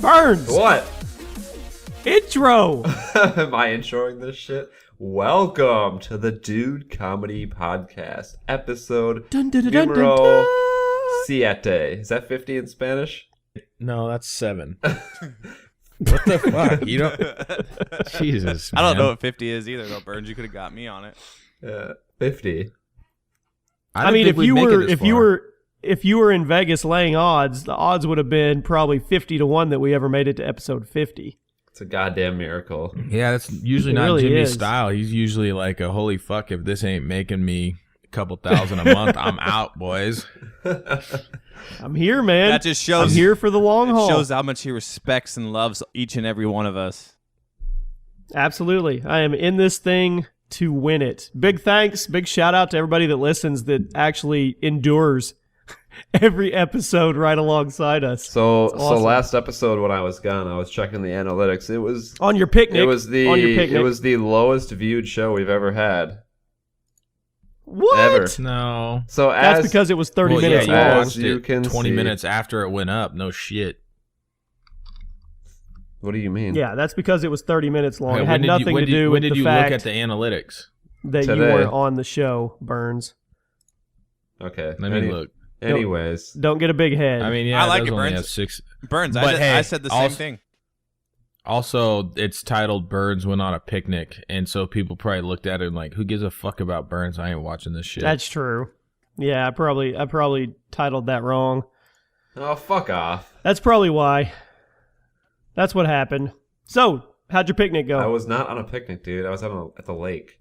Burns! What? Intro! Am I introing this shit? Welcome to the Dude Comedy Podcast, episode numero siete. Is that 50 in Spanish? No, that's 7. What the fuck? You don't... Jesus, man. I don't know what 50 is either, though, Burns. You could have got me on it. 50. I mean, if you were in Vegas laying odds, the odds would have been probably 50-1 that we ever made it to episode 50. It's a goddamn miracle. Yeah, that's usually not really Jimmy's is. style. He's usually like a holy fuck, if this ain't making me a couple thousand a month, I'm out, boys. I'm here, man. That just shows. I'm here for the long haul. Shows how much he respects and loves each and every one of us. Absolutely. I am in this thing to win it. Big thanks, big shout out to everybody that listens, that actually endures every episode right alongside us. So awesome. last episode when I was gone, I was checking the analytics. It was on your picnic. It was the on your picnic. It was the lowest viewed show we've ever had. What? Ever. No. So that's because it was 30 minutes yeah, long. watched you it can 20 see. minutes after it went up. No shit. What do you mean? Yeah, that's because it was 30 minutes long. Okay, It had nothing to do with when did the you fact look at the analytics? that you Today. weren't on the show, Burns. Okay. Let me look. Anyways. Don't get a big head. I mean, yeah, I like does it, only Burns. have 6. Burns, But hey, I said the same also- thing. Also, it's titled Burns Went on a Picnic, and so people probably looked at it and like, who gives a fuck about Burns? I ain't watching this shit. That's true. Yeah, I probably titled that wrong. Oh, fuck off. That's probably why. That's what happened. So, how'd your picnic go? I was not on a picnic, dude. I was at the lake.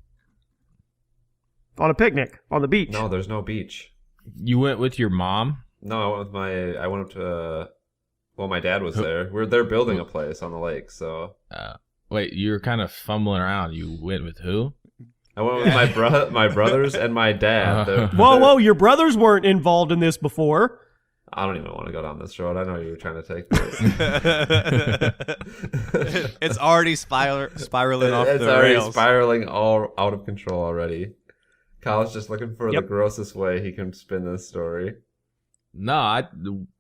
On a picnic on the beach. No, there's no beach. You went with your mom? No, I went up to well, my dad was there. They're building a place on the lake, so Wait, you were kind of fumbling around. You went with who? I went with my brothers and my dad. Whoa, your brothers weren't involved in this before. I don't even want to go down this road. I know you were trying to take this. It's already spiraling off It's the already rails. spiraling all out of control already. Kyle's just looking for the grossest way he can spin this story. No,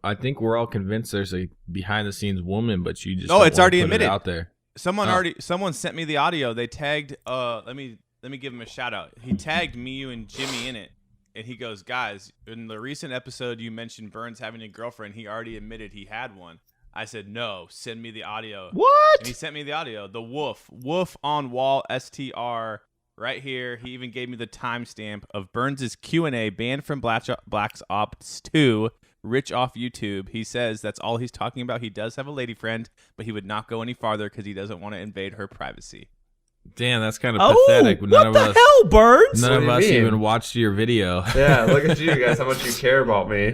I think we're all convinced there's a behind the scenes woman, but you just No, don't it's wanna already put it admitted. out there. Someone sent me the audio. They tagged let me give him a shout out. He tagged me, you, and Jimmy in it. And he goes, guys, in the recent episode you mentioned Burns having a girlfriend. He already admitted he had one. I said, no, send me the audio. What? And he sent me the audio. The Wolf on wall STR right here. He even gave me the timestamp of Burns' Q&A banned from Black Ops 2, Rich off YouTube. He says that's all he's talking about. He does have a lady friend, but he would not go any farther because he doesn't want to invade her privacy. Damn, that's kind of pathetic. What the hell, Burns? None What of do you us mean? even watched your video. Yeah, look at you guys, how much you care about me.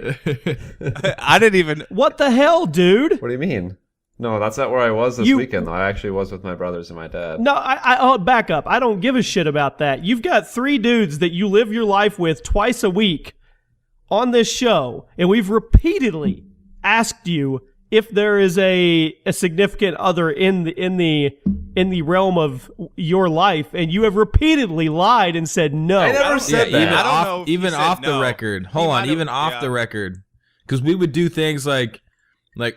I didn't even... What the hell, dude? What do you mean? No, that's not where I was this weekend, though. I actually was with my brothers and my dad. No, I'll back up. I don't give a shit about that. You've got 3 dudes that you live your life with twice a week on this show, and we've repeatedly asked you if there is a significant other in the realm of your life, and you have repeatedly lied and said no. I never said that. Even I don't off, know if he even said off no. the record. He Hold on, might even have- off yeah. the record, because we would do things like,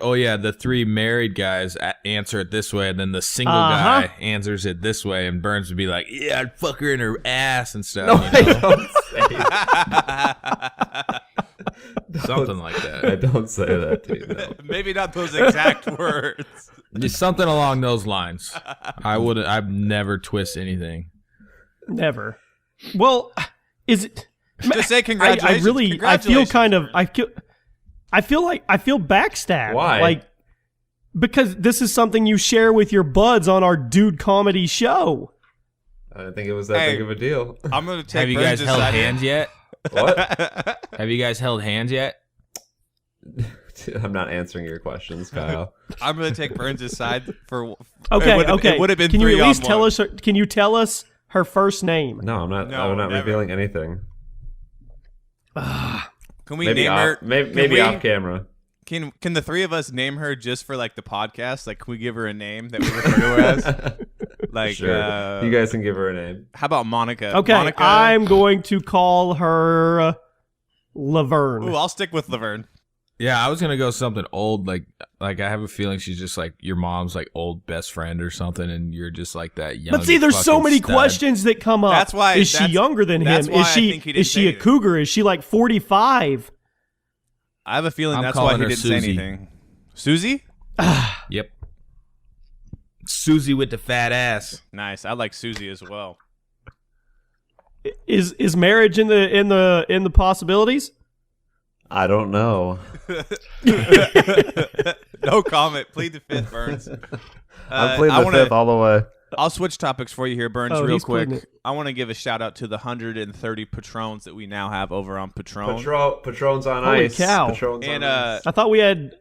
oh yeah, the 3 married guys answer it this way, and then the single guy answers it this way, and Burns would be like, "Yeah, I'd fuck her in her ass and stuff." No, you know? I don't say that. Something like that. I don't say that to you, no. Maybe not those exact words. Just something along those lines. I'd never twist anything. Never. Well, is it? Just say I congratulations. really, I feel Congratulations, kind of, Burns. I feel backstabbed. Why? Like, because this is something you share with your buds on our Dude Comedy show. I didn't think it was that big of a deal. I'm going to take Have you guys Burns' held side. hands yet? What? Have you guys held hands yet? I'm not answering your questions, Kyle. I'm going to take Burns' side for... Okay, It would have been Can you at least 3-on-1. tell us? Can you tell us her first name? No, I'm not. No, I'm not never. revealing anything. Can we Maybe name off, her? maybe off camera. Can the 3 of us name her just for like the podcast? Like, can we give her a name that we refer to her as? Like, Sure. You guys can give her a name. how about Monica? Okay, Monica. I'm going to call her Laverne. Ooh, I'll stick with Laverne. Yeah, I was gonna go something old, like I have a feeling she's just like your mom's like old best friend or something, and you're just like that young. But see, there's so many stud. questions that come up. That's why. Is she younger than that's him? why Is I she think he didn't is she say a anything. cougar? Is she like 45? I have a feeling I'm that's why calling he her didn't say Susie. anything. Susie? Yep. Susie with the fat ass. Nice. I like Susie as well. Is marriage in the possibilities? I don't know. No comment. Plead the fifth, Burns. I'm pleading the fifth all the way. I'll switch topics for you here, Burns, Oh, real he's quick. pleading it. I want to give a shout out to the 130 Patrons that we now have over on Patron. Patron's on Holy ice. cow. Patron's And, on ice. I thought we had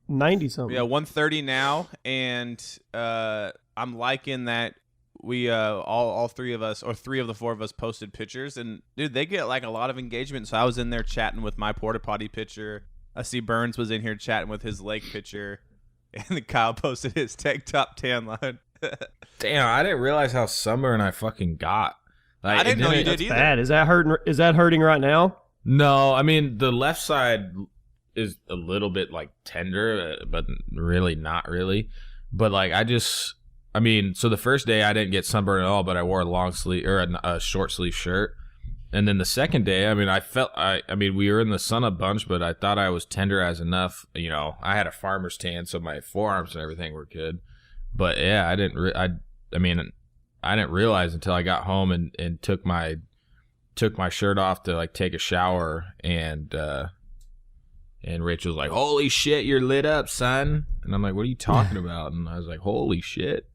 90 something. Yeah, 130 now, and I'm liking that we all three of us, or three of the four of us, posted pictures, and dude, they get like a lot of engagement. So I was in there chatting with my porta potty picture. I see Burns was in here chatting with his lake picture, and then Kyle posted his tank top tan line. Damn, I didn't realize how sunburned I fucking got. Like, I didn't know you did either. Bad. Is that hurting? Is that hurting right now? No, I mean the left side is a little bit like tender, but really not really. But like so the first day I didn't get sunburned at all, but I wore a long sleeve or a short sleeve shirt. And then the second day, I mean, we were in the sun a bunch, but I thought I was tenderized enough. You know, I had a farmer's tan, so my forearms and everything were good. But yeah, I didn't realize until I got home and took my shirt off to like take a shower, and Rachel's like, "Holy shit, you're lit up, son!" And I'm like, "What are you talking about?" And I was like, "Holy shit!"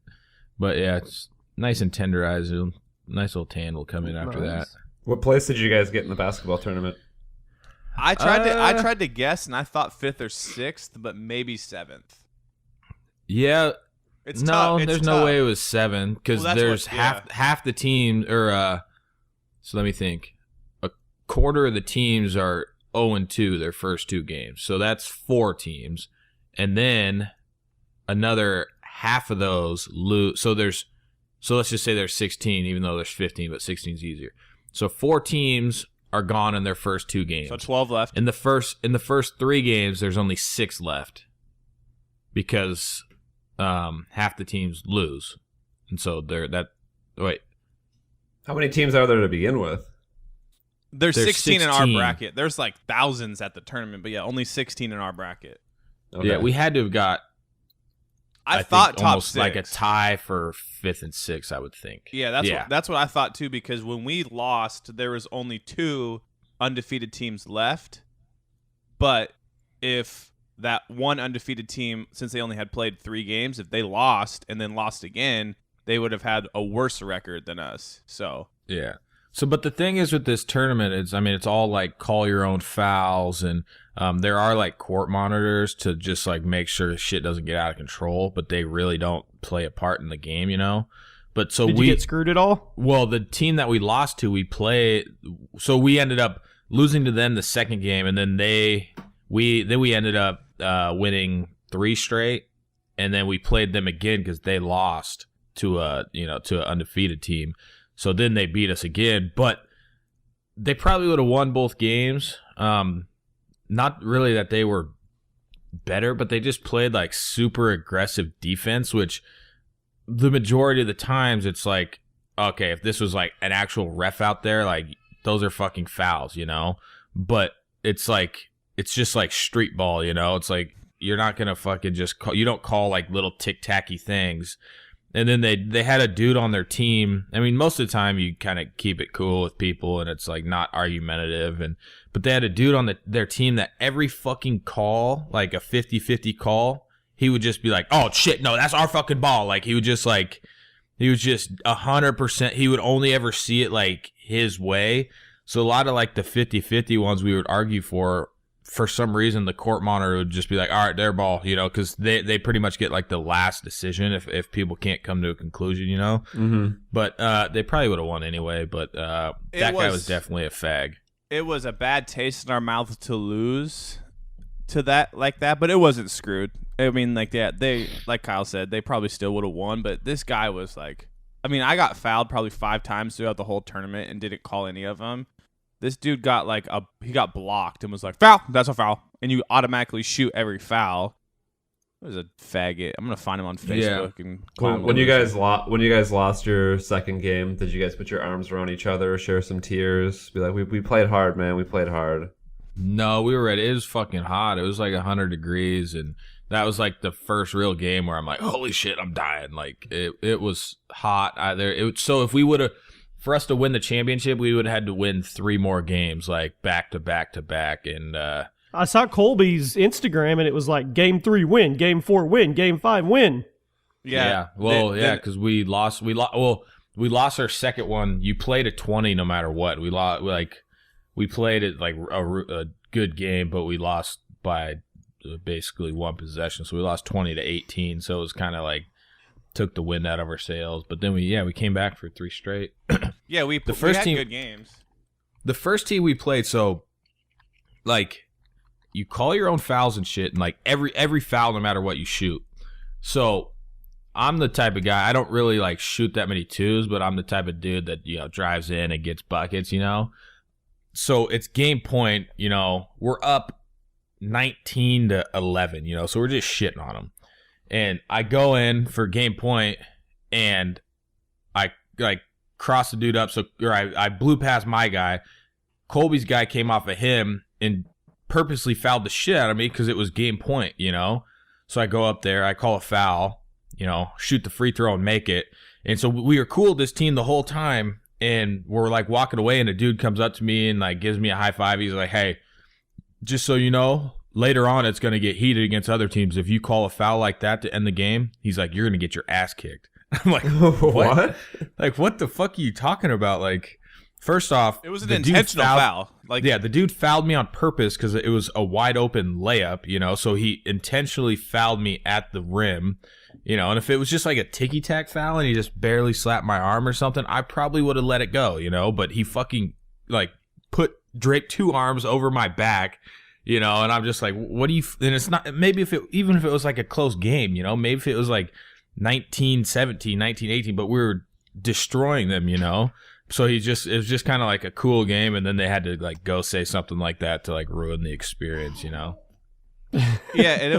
But yeah, it's nice and tenderized. Nice little tan will come in after that. What place did you guys get in the basketball tournament? I tried to guess, and I thought 5th or 6th, but maybe 7th. Yeah. It's no, tough. It's there's tough. no way it was 7 because Well, there's half the team, or so let me think. A quarter of the teams are 0-2 their first 2 games, so that's 4 teams, and then another half of those lose. So let's just say there's 16, even though there's 15, but 16 is easier. So 4 teams are gone in their first 2 games. So 12 left. In the first 3 games, there's only 6 left because half the teams lose, and so How many teams are there to begin with? There's 16 in our 16. bracket. There's like thousands at the tournament, but yeah, only 16 in our bracket. Okay. Yeah, we had to have got. I think thought top almost 6. like a tie for 5th and 6th, I would think. Yeah, that's what I thought too, because when we lost, there was only 2 undefeated teams left. But if that one undefeated team, since they only had played 3 games, if they lost and then lost again, they would have had a worse record than us. So Yeah. So, but the thing is with this tournament, it's all like call your own fouls, and there are like court monitors to just like make sure shit doesn't get out of control, but they really don't play a part in the game, you know? But so Did you get screwed at all? Well, the team that we lost to, so we ended up losing to them the second game, and then we ended up winning 3 straight, and then we played them again because they lost to an undefeated team. So then they beat us again, but they probably would have won both games. Not really that they were better, but they just played like super aggressive defense, which the majority of the times it's like, okay, if this was like an actual ref out there, like those are fucking fouls, you know? But it's like, it's just like street ball, you know? It's like, you're not going to fucking just call, you don't call like little tic-tacky things. And then they had a dude on their team. I mean, most of the time you kind of keep it cool with people and it's like not argumentative. But they had a dude on their team that every fucking call, like a 50-50 call, he would just be like, oh shit, no, that's our fucking ball. Like he was just 100%. He would only ever see it like his way. So a lot of like the 50-50 ones we would argue for some reason, the court monitor would just be like, all right, their ball, you know, because they pretty much get like the last decision if people can't come to a conclusion, you know. Mm-hmm. But they probably would have won anyway. But that guy was definitely a fag. it was a bad taste in our mouth to lose to that like that, but it wasn't screwed. I mean, like they like Kyle said, they probably still would have won, but this guy was like, I mean, I got fouled probably 5 times throughout the whole tournament and didn't call any of them. this dude got like he got blocked and was like, foul, that's a foul. And you automatically shoot every foul. It was a faggot. I'm gonna find him on Facebook and call him when you guys lost your second game, did you guys put your arms around each other, share some tears, be like, we played hard, man, we played hard? No, we were ready. It was fucking hot. It was like 100 degrees, and that was like the first real game where I'm like, holy shit, I'm dying. Like it was hot out there. So if we would have, for us to win the championship, we would have had to win 3 more games, like back to back to back, and I saw Colby's Instagram, and it was like Game 3 win, Game 4 win, Game 5 win. Yeah. Well, because we lost. We lost our second one. You played a 20 no matter what. We lost. We played it like a good game, but we lost by basically 1 possession. So we lost 20-18. So it was kind of like took the wind out of our sails. But then we came back for 3 straight. Yeah, we had good games. The first team we played, so like. You call your own fouls and shit, and like every foul, no matter what, you shoot. So I'm the type of guy, I don't really like shoot that many twos, but I'm the type of dude that, drives in and gets buckets, So it's game point, we're up 19-11, so we're just shitting on them. And I go in for game point, and I like cross the dude up, I blew past my guy. Colby's guy came off of him and purposely fouled the shit out of me because it was game point, So I go up there, I call a foul, shoot the free throw and make it. And so we were cool with this team the whole time, and we're like walking away, and a dude comes up to me and like gives me a high five. He's like, hey, just so you know, later on it's going to get heated against other teams. If you call a foul like that to end the game, he's like, you're going to get your ass kicked. I'm like, what? Like, what the fuck are you talking about? Like, first off, it was an intentional foul. The dude fouled me on purpose because it was a wide open layup, so he intentionally fouled me at the rim, and if it was just like a ticky-tack foul and he just barely slapped my arm or something, I probably would have let it go, but he fucking like draped 2 arms over my back, and I'm just like, what do you, and it's not, maybe even if it was like a close game, maybe if it was like 19-17, 19-18, but we were destroying them, So it was just kind of like a cool game, and then they had to like go say something like that to like ruin the experience, Yeah, and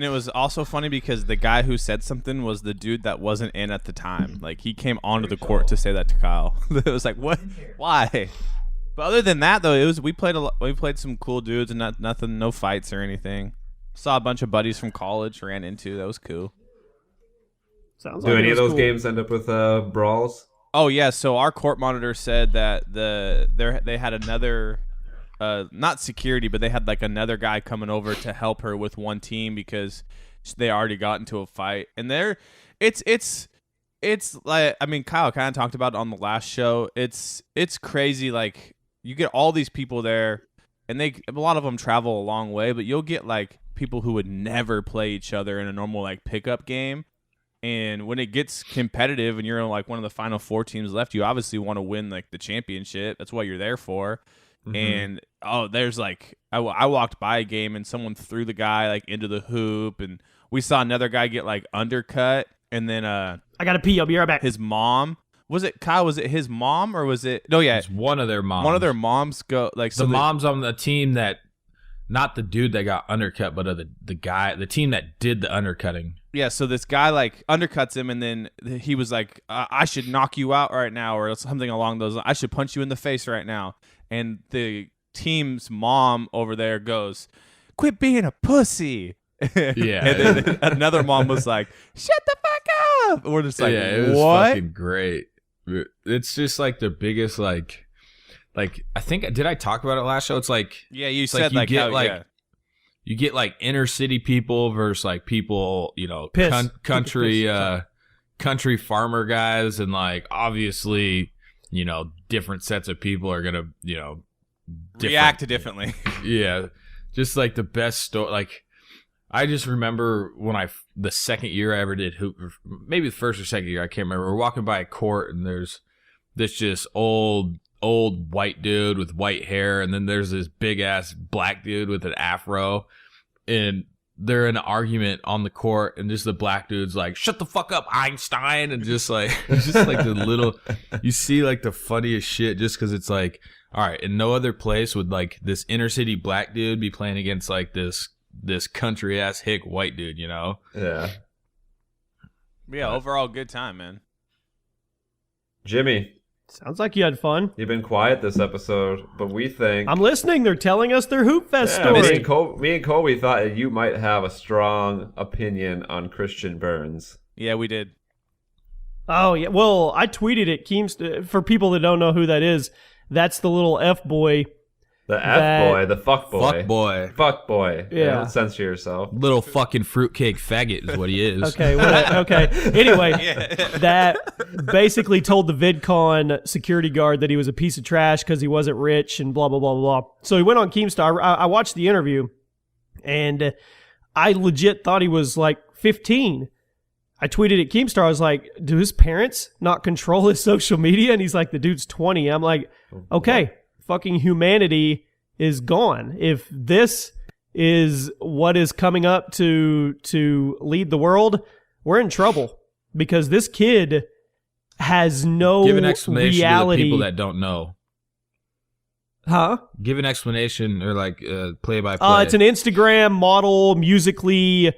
it was also funny because the guy who said something was the dude that wasn't in at the time. Like he came onto the court to say that to Kyle. It was like, what? Why? But other than that, though, we played some cool dudes and nothing, no fights or anything. Saw a bunch of buddies from college ran into. That was cool. Do any of those games end up with brawls? Oh yeah, so our court monitor said that they had another, not security, but they had like another guy coming over to help her with one team because they already got into a fight, and it's like, I mean, Kyle kind of talked about it on the last show. It's crazy. Like you get all these people there, and a lot of them travel a long way, but you'll get like people who would never play each other in a normal like pickup game. And when it gets competitive and you're like one of the final 4 teams left, you obviously want to win like the championship. That's what you're there for. Mm-hmm. And there's like I walked by a game and someone threw the guy like into the hoop, and we saw another guy get like undercut. And then I gotta pee. I'll be right back. His mom, was it Kyle? Was it his mom or was it? No, yeah, it's one of their moms. One of their moms go like the moms on the team that. Not the dude that got undercut, but the team that did the undercutting. Yeah, so this guy like undercuts him, and then he was like, "I should knock you out right now," or something along those lines. "I should punch you in the face right now." And the team's mom over there goes, "Quit being a pussy." Yeah. And then another mom was like, "Shut the fuck up!" And we're just like, it was "What?" Fucking great. It's just like the biggest like I think, did I talk about it last show? It's like, yeah, you said like, you get like inner city people versus like people, country country farmer guys, and like obviously, different sets of people are gonna, react differently. Yeah, just like the best story. Like I just remember when the second year I ever did hoop, maybe the first or second year, I can't remember. We're walking by a court and there's this just old white dude with white hair, and then there's this big ass black dude with an afro, and they're in an argument on the court, and just the black dude's like, "Shut the fuck up, Einstein," and just like it's just like the little, you see like the funniest shit, just because it's like, all right, in no other place would like this inner city black dude be playing against like this country ass hick white dude, you know? Yeah. Yeah, overall good time, man. Jimmy, Sounds like you had fun. you've been quiet this episode, but we think... I'm listening. They're telling us their Hoop Fest Yeah, story. me and Colby thought that you might have a strong opinion on Christian Burns. Yeah, we did. Oh, yeah. Well, I tweeted it. Keemstar, for people that don't know who that is, that's the little F-boy. The F-boy, the fuck boy. Fuck boy. Fuck boy. Yeah. Don't censor yourself. Little fucking fruitcake faggot is what he is. Okay, okay. Anyway, that basically told the VidCon security guard that he was a piece of trash because he wasn't rich and blah, blah, blah, blah. So he went on Keemstar. I watched the interview, and I legit thought he was like 15. I tweeted at Keemstar, I was like, do his parents not control his social media? And he's like, the dude's 20. I'm like, okay, fucking humanity is gone. If this is what is coming up to lead the world, we're in trouble because this kid has no Give an explanation reality. to the people that don't know. Huh? Give an explanation or like play-by-play. It's an Instagram model, Musically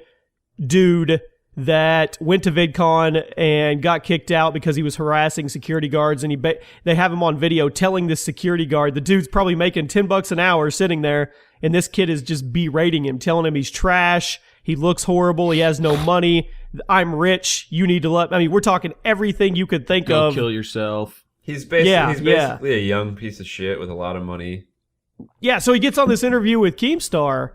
dude that went to VidCon and got kicked out because he was harassing security guards, and they have him on video telling this security guard, the dude's probably making $10 an hour sitting there, and this kid is just berating him, telling him he's trash, he looks horrible, he has no money, I'm rich, you need to let... I mean, we're talking everything you could think Go of. kill yourself. He's basically a young piece of shit with a lot of money. Yeah, so he gets on this interview with Keemstar,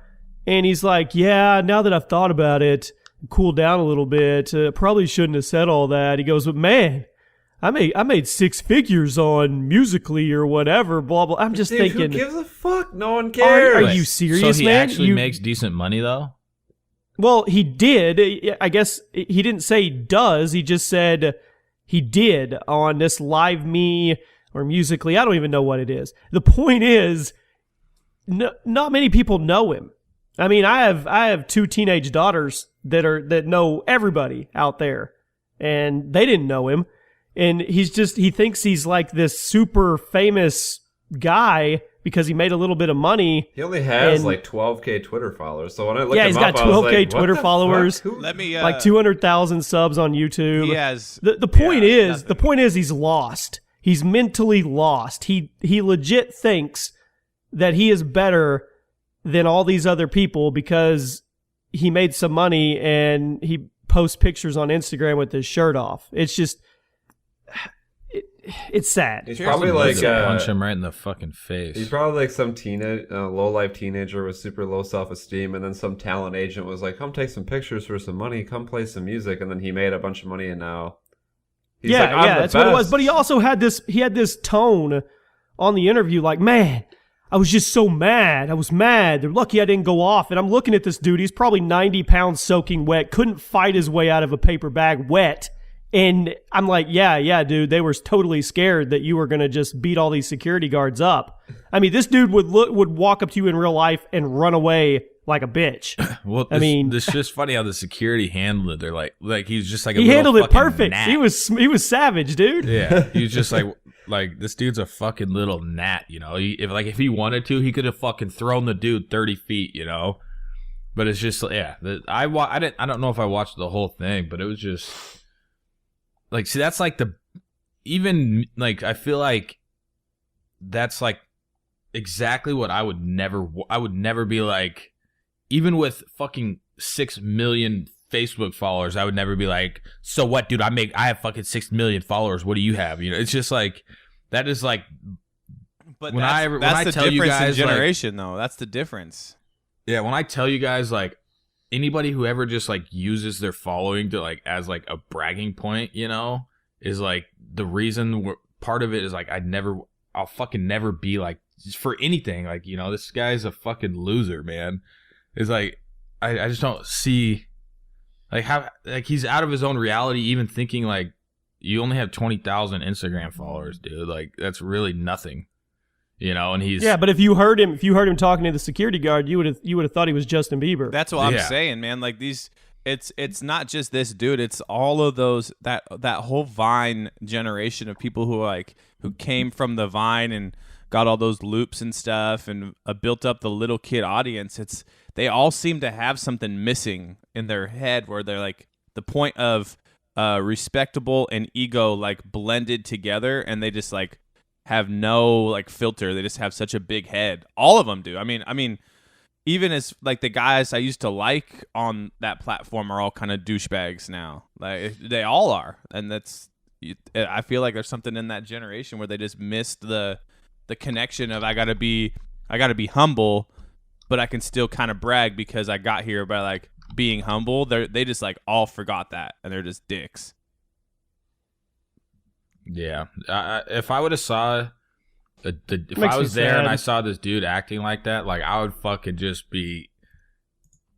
and he's like, yeah, now that I've thought about it, cool down a little bit, probably shouldn't have said all that. He goes, but man, I made 6 figures on Musically or whatever, blah, blah. I'm just thinking... Who gives a fuck? No one cares. Are you serious, so he man? actually makes decent money, though? Well, he did. I guess he didn't say he does. He just said he did on this Live Me or Musically. I don't even know what it is. The point is, not many people know him. I mean, I have 2 teenage daughters that know everybody out there, and they didn't know him. And he thinks he's like this super famous guy because he made a little bit of money. He only has like 12K Twitter followers. So when I looked he's him up, got I was 12K like, Twitter what the followers. fuck? Let me Like 200,000 subs on YouTube. He has The point is he's lost. He's mentally lost. He legit thinks that he is better than all these other people because he made some money and he posts pictures on Instagram with his shirt off. It's just, it's sad. He's probably like punch him right in the fucking face. He's probably like some low-life teenager with super low self-esteem, and then some talent agent was like, come take some pictures for some money, come play some music, and then he made a bunch of money, and now he's like, I'm the that's what it was. best. But he also had this tone on the interview like, man, I was just so mad. I was mad. They're lucky I didn't go off. And I'm looking at this dude. He's probably 90 pounds soaking wet. Couldn't fight his way out of a paper bag wet. And I'm like, yeah, dude. They were totally scared that you were going to just beat all these security guards up. I mean, this dude would walk up to you in real life and run away like a bitch. Well, it's just funny how the security handled it. They're like he's just like a he little handled it fucking perfect. gnat. He was savage, dude. Yeah, he was just like this dude's a fucking little gnat, you know. If he wanted to, he could have fucking thrown the dude 30 feet, you know. But it's just I don't know if I watched the whole thing, but it was just like, see, that's like I feel like that's like exactly what I would never be like. Even with fucking 6 million Facebook followers, I would never be like, so what, dude? I have fucking 6 million followers. What do you have? You know, it's just like, that is like, But when that's I the tell difference you guys, in generation, though. That's the difference. yeah, when I tell you guys, like, anybody who ever just like uses their following to like as like a bragging point, you know, is like the reason. Part of it is like I'll fucking never be like for anything. Like, you know, this guy's a fucking loser, man. It's like I just don't see like how like he's out of his own reality, even thinking like you only have 20,000 Instagram followers, dude. Like, that's really nothing. you know, and he's Yeah, but if you heard him talking to the security guard, you would have thought he was Justin Bieber. That's what I'm Yeah. saying, man. Like these, it's not just this dude. It's all of those that whole Vine generation of people who came from the Vine and got all those loops and stuff and built up the little kid audience. They all seem to have something missing in their head where they're like the point of respectable and ego like blended together, and they just like have no like filter. They just have such a big head. All of them do. I mean, even as like the guys I used to like on that platform are all kind of douchebags now. Like they all are, and I feel like there's something in that generation where they just missed the connection of I gotta be humble, but I can still kind of brag because I got here by like being humble. They just like all forgot that, and they're just dicks. Yeah, if I would have saw, if I was there and I saw this dude acting like that, like I would fucking just be,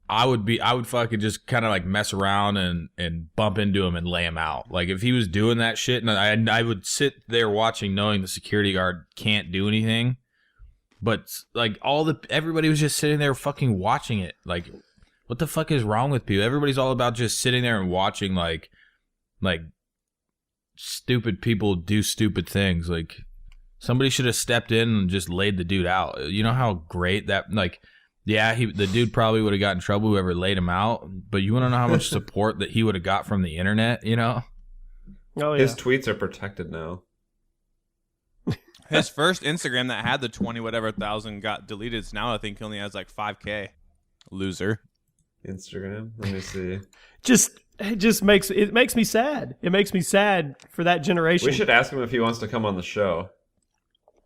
I would fucking just kind of like mess around and bump into him and lay him out. Like if he was doing that shit, and I would sit there watching, knowing the security guard can't do anything, but like everybody was just sitting there fucking watching it. Like, what the fuck is wrong with people? Everybody's all about just sitting there and watching like stupid people do stupid things. Like somebody should have stepped in and just laid the dude out. You know how great that, like, yeah, the dude probably would have got in trouble, whoever laid him out, but you want to know how much support that he would have got from the internet, you know? Oh, yeah. His tweets are protected now. His first Instagram that had the 20 whatever thousand got deleted. So now I think he only has like 5K. Loser. Instagram. Let me see. It makes me sad. It makes me sad for that generation. We should ask him if he wants to come on the show.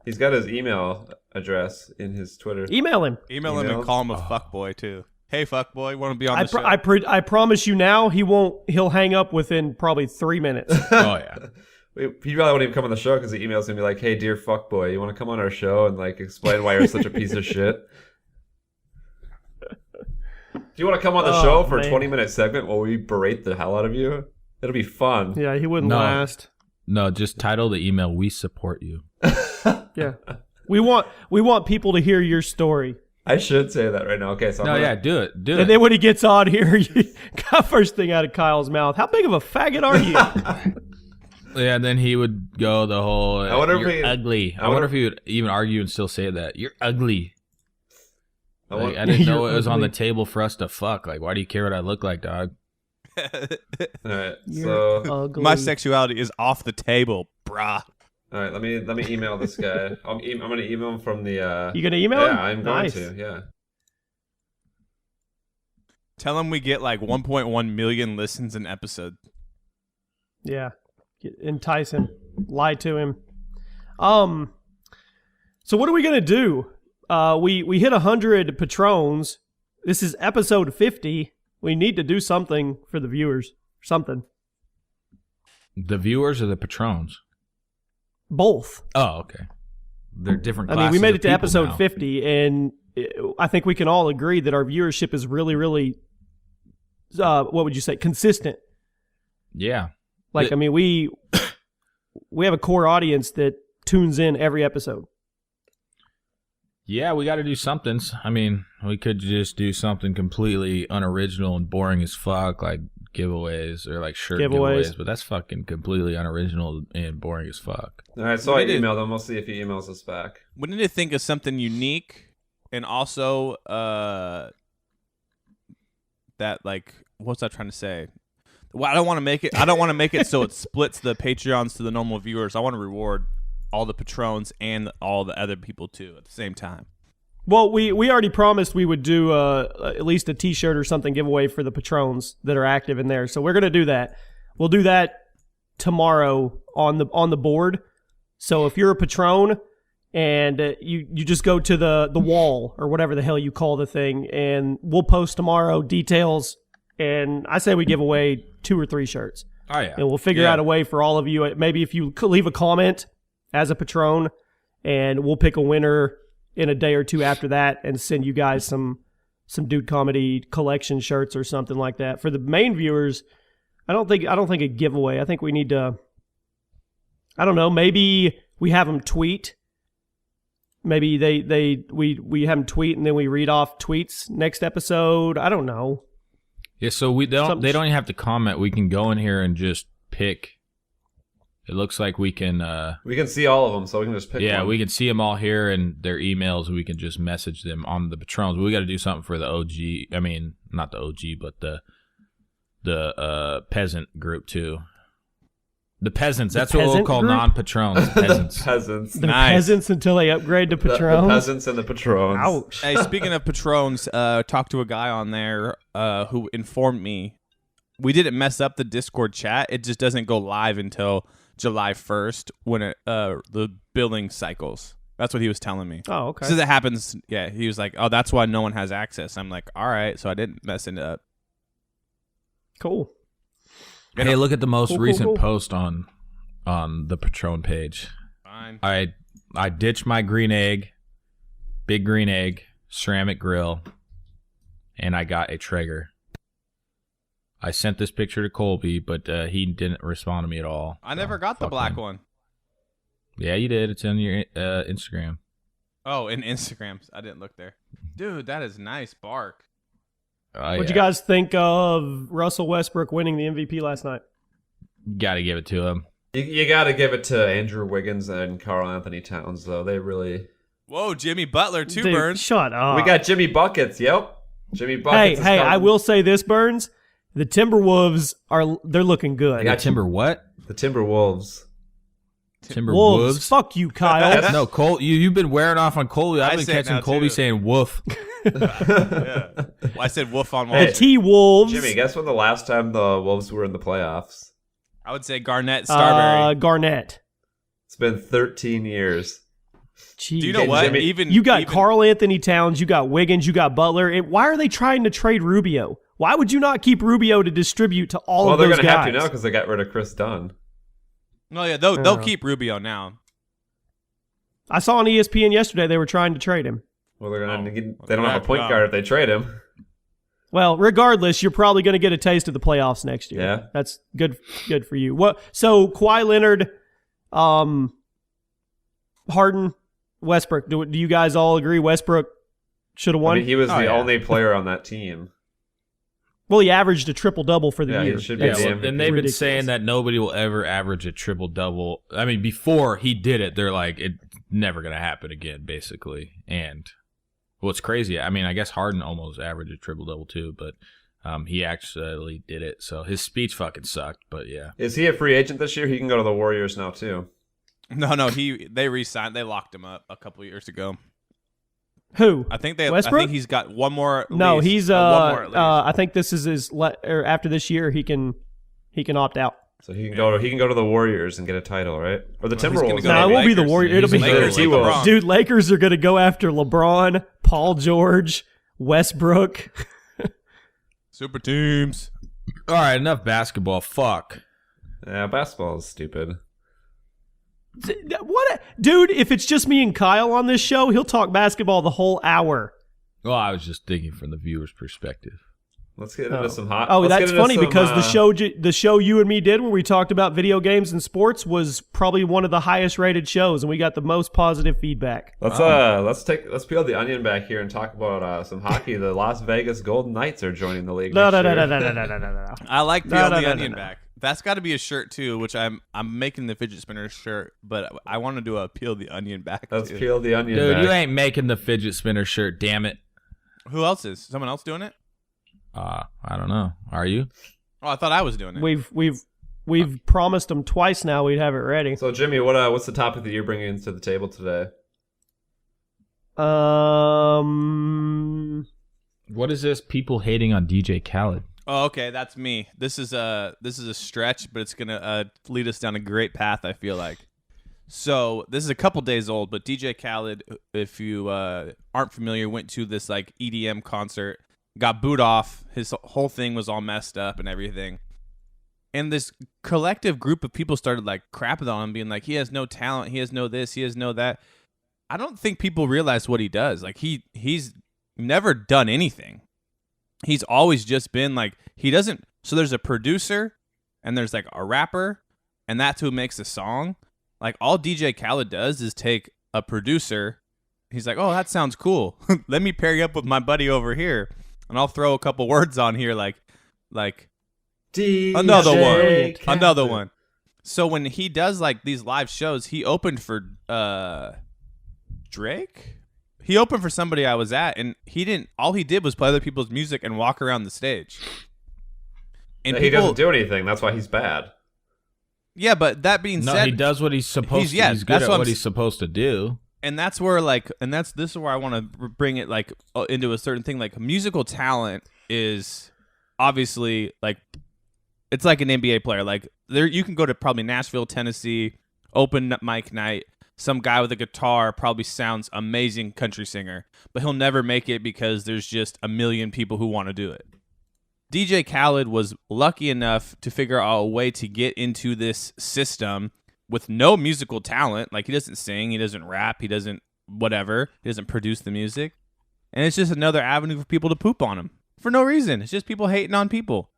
He's got his email address in his Twitter. Email him. Email him and call him a fuckboy too. Hey fuckboy, want to be on the show? I promise you now, he'll hang up within probably 3 minutes. Oh yeah. He probably won't even come on the show because the email's gonna be like, "Hey, dear fuckboy, you want to come on our show and like explain why you're such a piece of shit? Do you want to come on the show for a 20-minute segment while we berate the hell out of you? It'll be fun." Yeah, he wouldn't last. No, just title the email, "We support you." Yeah, we want people to hear your story. I should say that right now. Okay, so do it. And then when he gets on here, first thing out of Kyle's mouth, "How big of a faggot are you?" Yeah, and then he would go the whole, I wonder if "You're ugly." I wonder if he would even argue and still say that. "You're ugly." Like, I didn't know it was on the table for us to fuck. Like, why do you care what I look like, dog? All right, You're so ugly. My sexuality is off the table, brah. all right, let me email this guy. I'm gonna email him from the. You gonna email him? Yeah, I'm going Nice. to. Yeah. Tell him we get like 1.1 million listens an episode. Yeah, entice him, lie to him. So what are we gonna do? We hit 100 patrons. This is episode 50. We need to do something for the viewers. Something. The viewers or the patrons? Both. Oh, okay. They're different I classes mean, we made of it to people episode now. 50, and I think we can all agree that our viewership is really, really, what would you say, consistent. Yeah. Like, I mean, we have a core audience that tunes in every episode. Yeah, we got to do something. I mean, we could just do something completely unoriginal and boring as fuck, like giveaways or like shirt giveaways, but that's fucking completely unoriginal and boring as fuck. All right, so I emailed him. We'll see if he emails us back. We need to think of something unique, and also that like, what's I trying to say? Well, I don't want to make it so it splits the Patreons to the normal viewers. I want to reward all the patrons and all the other people too at the same time. Well, we already promised we would do at least a T-shirt or something giveaway for the patrons that are active in there. So we're gonna do that. We'll do that tomorrow on the board. So if you're a patron and you just go to the wall or whatever the hell you call the thing, and we'll post tomorrow details. And I say we give away 2 or 3 shirts. Oh yeah. And we'll figure out a way for all of you. Maybe if you leave a comment as a patron, and we'll pick a winner in a day or 2 after that and send you guys some Dude Comedy collection shirts or something like that. For the main viewers, I don't think a giveaway. I think we need to, I don't know, maybe we have them tweet Maybe we have them tweet and then we read off tweets next episode. I don't know. Yeah, so they don't even have to comment. We can go in here and just pick. It looks like we can see all of them, so we can just pick one. Yeah, we can see them all here and their emails. We can just message them on the Patrons. We got to do something for the OG. I mean, not the OG, but the peasant group too. The peasants. That's what we'll call non-patrons. Peasants. Peasants. The peasants until they upgrade to patrons. The peasants and the patrons. Ouch. Hey, speaking of patrons, talked to a guy on there who informed me we didn't mess up the Discord chat. It just doesn't go live until July 1st when the billing cycles. That's what he was telling me. Oh, okay. Since it happens, yeah, he was like, oh, that's why no one has access. I'm like, all right, so I didn't mess it up. Cool. Hey, look at the most recent cool. post on the Patron page. Fine. I ditched my green egg, big green egg, ceramic grill, and I got a Traeger. I sent this picture to Colby, but he didn't respond to me at all. I never got the black one. Yeah, you did. It's in your Instagram. Oh, in Instagram. I didn't look there. Dude, that is nice bark. What'd you guys think of Russell Westbrook winning the MVP last night? Got to give it to him. You got to give it to Andrew Wiggins and Karl Anthony Towns, though. They really... Whoa, Jimmy Butler too, Dude, Burns. Shut up. We got Jimmy Buckets, yep. Jimmy Buckets. Hey, I will say this, Burns. The Timberwolves they're looking good. I got Timber what? The Timberwolves. Timberwolves. Fuck you, Kyle. No, Cole. You've been wearing off on Colby. I've been catching Colby saying "woof." Yeah. Well, I said "woof" on Wall Hey, The T-Wolves. Jimmy, guess when the last time the Wolves were in the playoffs? I would say Garnett Starberry. Garnett. It's been 13 years. Jeez. Do you know what? Jimmy- You got Karl Anthony Towns, you got Wiggins, you got Butler. And why are they trying to trade Rubio? Why would you not keep Rubio to distribute to all of those guys? Well, they're going to have to now because they got rid of Chris Dunn. No, yeah, they'll keep Rubio now. I saw on ESPN yesterday they were trying to trade him. Well, they don't have a point guard if they trade him. Well, regardless, you're probably going to get a taste of the playoffs next year. Yeah. That's good for you. What? So Kawhi Leonard, Harden, Westbrook. Do you guys all agree Westbrook should have won? I mean, he was the only player on that team. Well, he averaged a triple-double for the Yeah, year. he should be the MVP. And they've been Ridiculous. saying that nobody will ever average a triple-double. I mean, before he did it, they're like, it's never going to happen again, basically. And what's crazy, I mean, I guess Harden almost averaged a triple-double too, but he actually did it. So his speech fucking sucked, but yeah. Is he a free agent this year? He can go to the Warriors now, too. No, they re-signed. They locked him up a couple years ago. Who? I think Westbrook? I think he's got one more. No, lease. he's One more at least. I think this is his or after this year he can opt out. So he can go to the Warriors and get a title, right? Or the Well, he's gonna Timberwolves. go No, to it won't be the Lakers. Warriors. It'll He's be a Lakers. He with will. LeBron. Dude, Lakers are going to go after LeBron, Paul George, Westbrook. Super teams. All right, enough basketball. Fuck. Yeah, basketball is stupid. Dude, if it's just me and Kyle on this show, he'll talk basketball the whole hour. Well, I was just thinking from the viewer's perspective. Let's get into some hot. Oh, let's that's get into funny some, because the show you and me did where we talked about video games and sports was probably one of the highest rated shows, and we got the most positive feedback. Let's peel the onion back here and talk about some hockey. The Las Vegas Golden Knights are joining the league. No. I like the No. onion back. That's got to be a shirt too, which I'm making the fidget spinner shirt, but I want to do a peel the onion back. Let's too. peel the onion Dude, back. you ain't making the fidget spinner shirt, damn it. Who else is? Someone else doing it? I don't know. Are you? Oh, I thought I was doing it. We've promised them twice now we'd have it ready. So, Jimmy, what's the topic that you're bringing to the table today? What is this? People hating on DJ Khaled. Oh, okay, that's me. This is a stretch, but it's gonna lead us down a great path, I feel like. So this is a couple days old, but DJ Khaled, if you aren't familiar, went to this like EDM concert, got booed off. His whole thing was all messed up and everything. And this collective group of people started like crapping on him, being like, he has no talent, he has no this, he has no that. I don't think people realize what he does. Like he's never done anything. He's always just been like, he doesn't. So there's a producer and there's like a rapper, and that's who makes a song. Like all DJ Khaled does is take a producer He's like, oh, that sounds cool. Let me pair you up with my buddy over here, and I'll throw a couple words on here like DJ another one. So when he does like these live shows, he opened for Drake. He opened for somebody I was at, and he didn't. All he did was play other people's music and walk around the stage. And he doesn't do anything. That's why he's bad. Yeah, but that being said, he does what he's supposed to. He's good at what he's supposed to do. And that's where this is where I want to bring it like into a certain thing. Like musical talent is obviously like it's like an NBA player. Like there, you can go to probably Nashville, Tennessee, open mic night. Some guy with a guitar probably sounds amazing country singer, but he'll never make it because there's just a million people who want to do it. DJ Khaled was lucky enough to figure out a way to get into this system with no musical talent. Like he doesn't sing, he doesn't rap, he doesn't whatever, he doesn't produce the music. And it's just another avenue for people to poop on him for no reason. It's just people hating on people.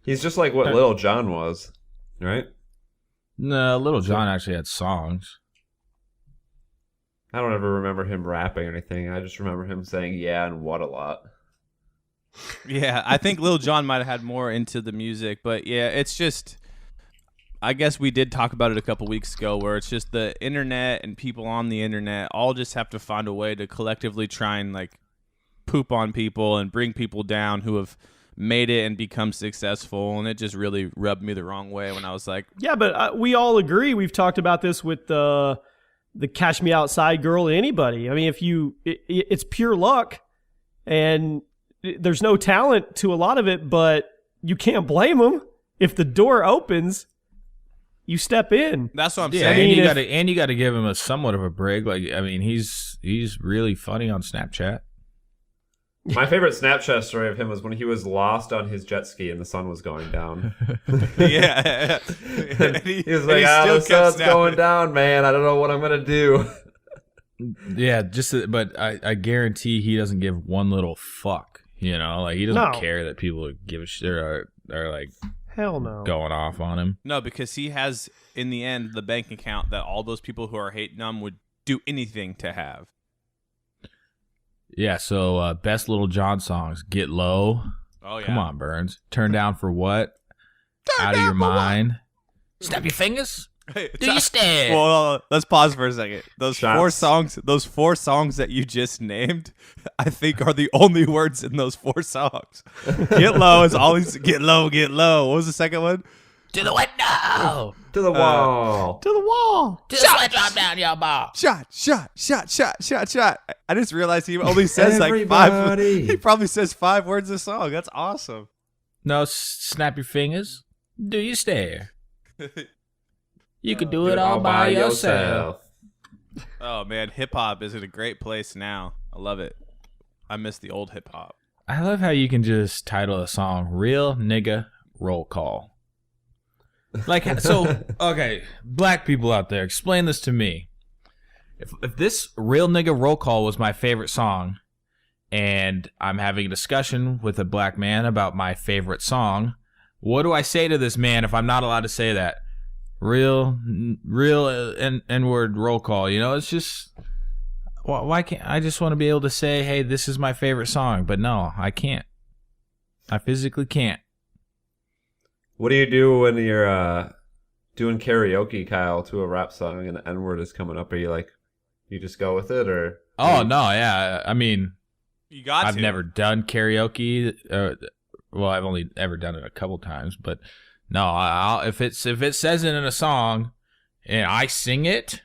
He's just like what Lil Jon was, right? No, Lil Jon actually had songs. I don't ever remember him rapping or anything. I just remember him saying yeah and what a lot. Yeah, I think Lil Jon might have had more into the music, but yeah, it's just, I guess we did talk about it a couple weeks ago where it's just the internet and people on the internet all just have to find a way to collectively try and like poop on people and bring people down who have made it and become successful, and it just really rubbed me the wrong way when I was like, yeah, but we all agree. We've talked about this with the Cash Me Outside girl. Anybody, I mean, if it's pure luck, and there's no talent to a lot of it, but you can't blame them if the door opens. You step in. That's what I'm saying. And you got to give him a somewhat of a break. Like, I mean, he's really funny on Snapchat. My favorite Snapchat story of him was when he was lost on his jet ski and the sun was going down. Yeah. He was like, the sun's going down, man. I don't know what I'm going to do. Yeah, but I guarantee he doesn't give one little fuck. You know, like he doesn't care that people give a shit or are like, hell no, going off on him. No, because he has, in the end, the bank account that all those people who are hating him would do anything to have. Yeah, so best Lil Jon songs, Get Low. Oh, yeah. Come on, Burns. Turn Down for What? Out of Your Mind. Snap Your Fingers? Do you stand? Well, let's pause for a second. Those four songs that you just named, I think are the only words in those 4 songs. Get Low is always get low, get low. What was the second one? To the window. To the wall. To the wall. To the sweat drop down your ball. Shot. I just realized he only says like 5. He probably says 5 words a song. That's awesome. No, Snap Your Fingers. Do you stare? You could do it all by yourself. Oh, man. Hip-hop is in a great place now. I love it. I miss the old hip-hop. I love how you can just title a song, Real Nigga Roll Call. Like, so, okay, black people out there, explain this to me. If this Real Nigga Roll Call was my favorite song, and I'm having a discussion with a black man about my favorite song, what do I say to this man if I'm not allowed to say that? Real N-word roll call. You know, it's just, why can't I just want to be able to say, hey, this is my favorite song? But no, I can't. I physically can't. What do you do when you're doing karaoke, Kyle, to a rap song and the N-word is coming up? Are you like, you just go with it, or? Oh, no, yeah. I mean, I've never done karaoke. Well, I've only ever done it a couple times, but no, if it says it in a song and I sing it,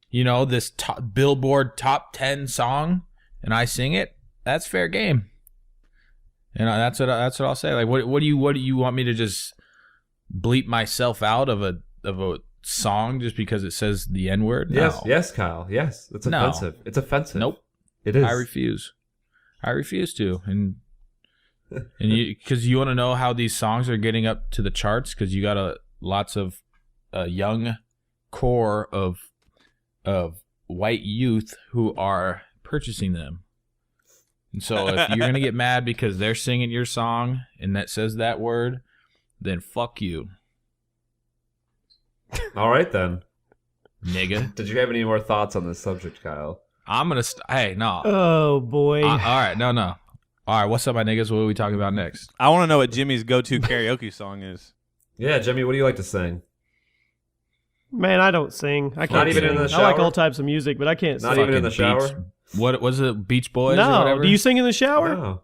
you know, this Billboard top 10 song, and I sing it, that's fair game. And that's what I'll say. Like, what do you want me to just bleep myself out of a song just because it says the N-word? No. Yes, Kyle. Yes, it's offensive. No. It's offensive. Nope. It is. I refuse to. And you, because you want to know how these songs are getting up to the charts, because you got lots of young core of white youth who are purchasing them. And so if you're gonna get mad because they're singing your song and that says that word, then fuck you. All right then. nigga. Did you have any more thoughts on this subject, Kyle? I'm gonna. Hey, no. Oh boy. All right, no. All right, what's up, my niggas? What are we talking about next? I want to know what Jimmy's go-to karaoke song is. Yeah, Jimmy, what do you like to sing? Man, I don't sing. I can't Not even sing. in the I like shower? all types of music, but I can't Not sing. even in the shower? What was it? Beach Boys? or No. whatever? Do you sing in the shower? No.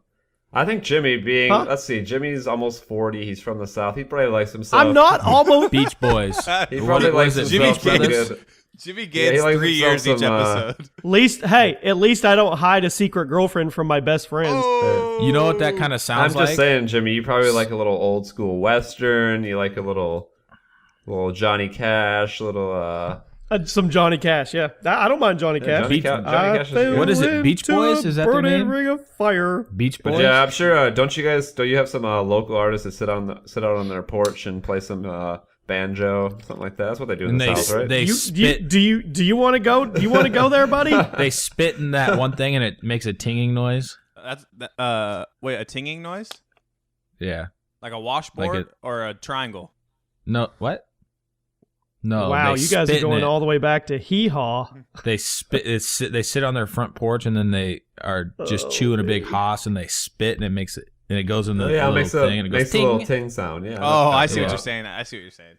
I think Jimmy being, Huh? let's see, Jimmy's almost 40. He's from the South. He probably likes himself. I'm not almost. Beach Boys. He probably likes was it, himself Jimmy pretty Brothers? good. Jimmy Yeah, gets he likes 3 himself years each some, episode. At least I don't hide a secret girlfriend from my best friends. You know what that kind of I'm sounds just like? saying, Jimmy, you probably like a little old school Western. You like a little Johnny Cash, Some Johnny Cash, yeah. I don't mind Johnny Cash. Johnny Cash is good. What is it, Beach Fell Boys? into Is a that their burning name? ring of fire. Beach But Boys. yeah, I'm sure. Don't you have some local artists that sit out on their porch and play some banjo, something like that? That's what they do in And the South, right? they Do spit. you want to go? Do you want to go there, buddy? They spit in that one thing and it makes a tinging noise. Wait, a tinging noise? Yeah. Like a washboard Like or a triangle? No. What? No. Wow, they you guys are spit in going it. all the way back to hee haw. They spit. They sit on their front porch and then they are just chewing a big hoss and they spit and it makes it and it goes in the Yeah, it little makes thing and it goes makes a ting. little ting sound. Yeah. Oh, I see Yeah. what you're saying. I see what you're saying.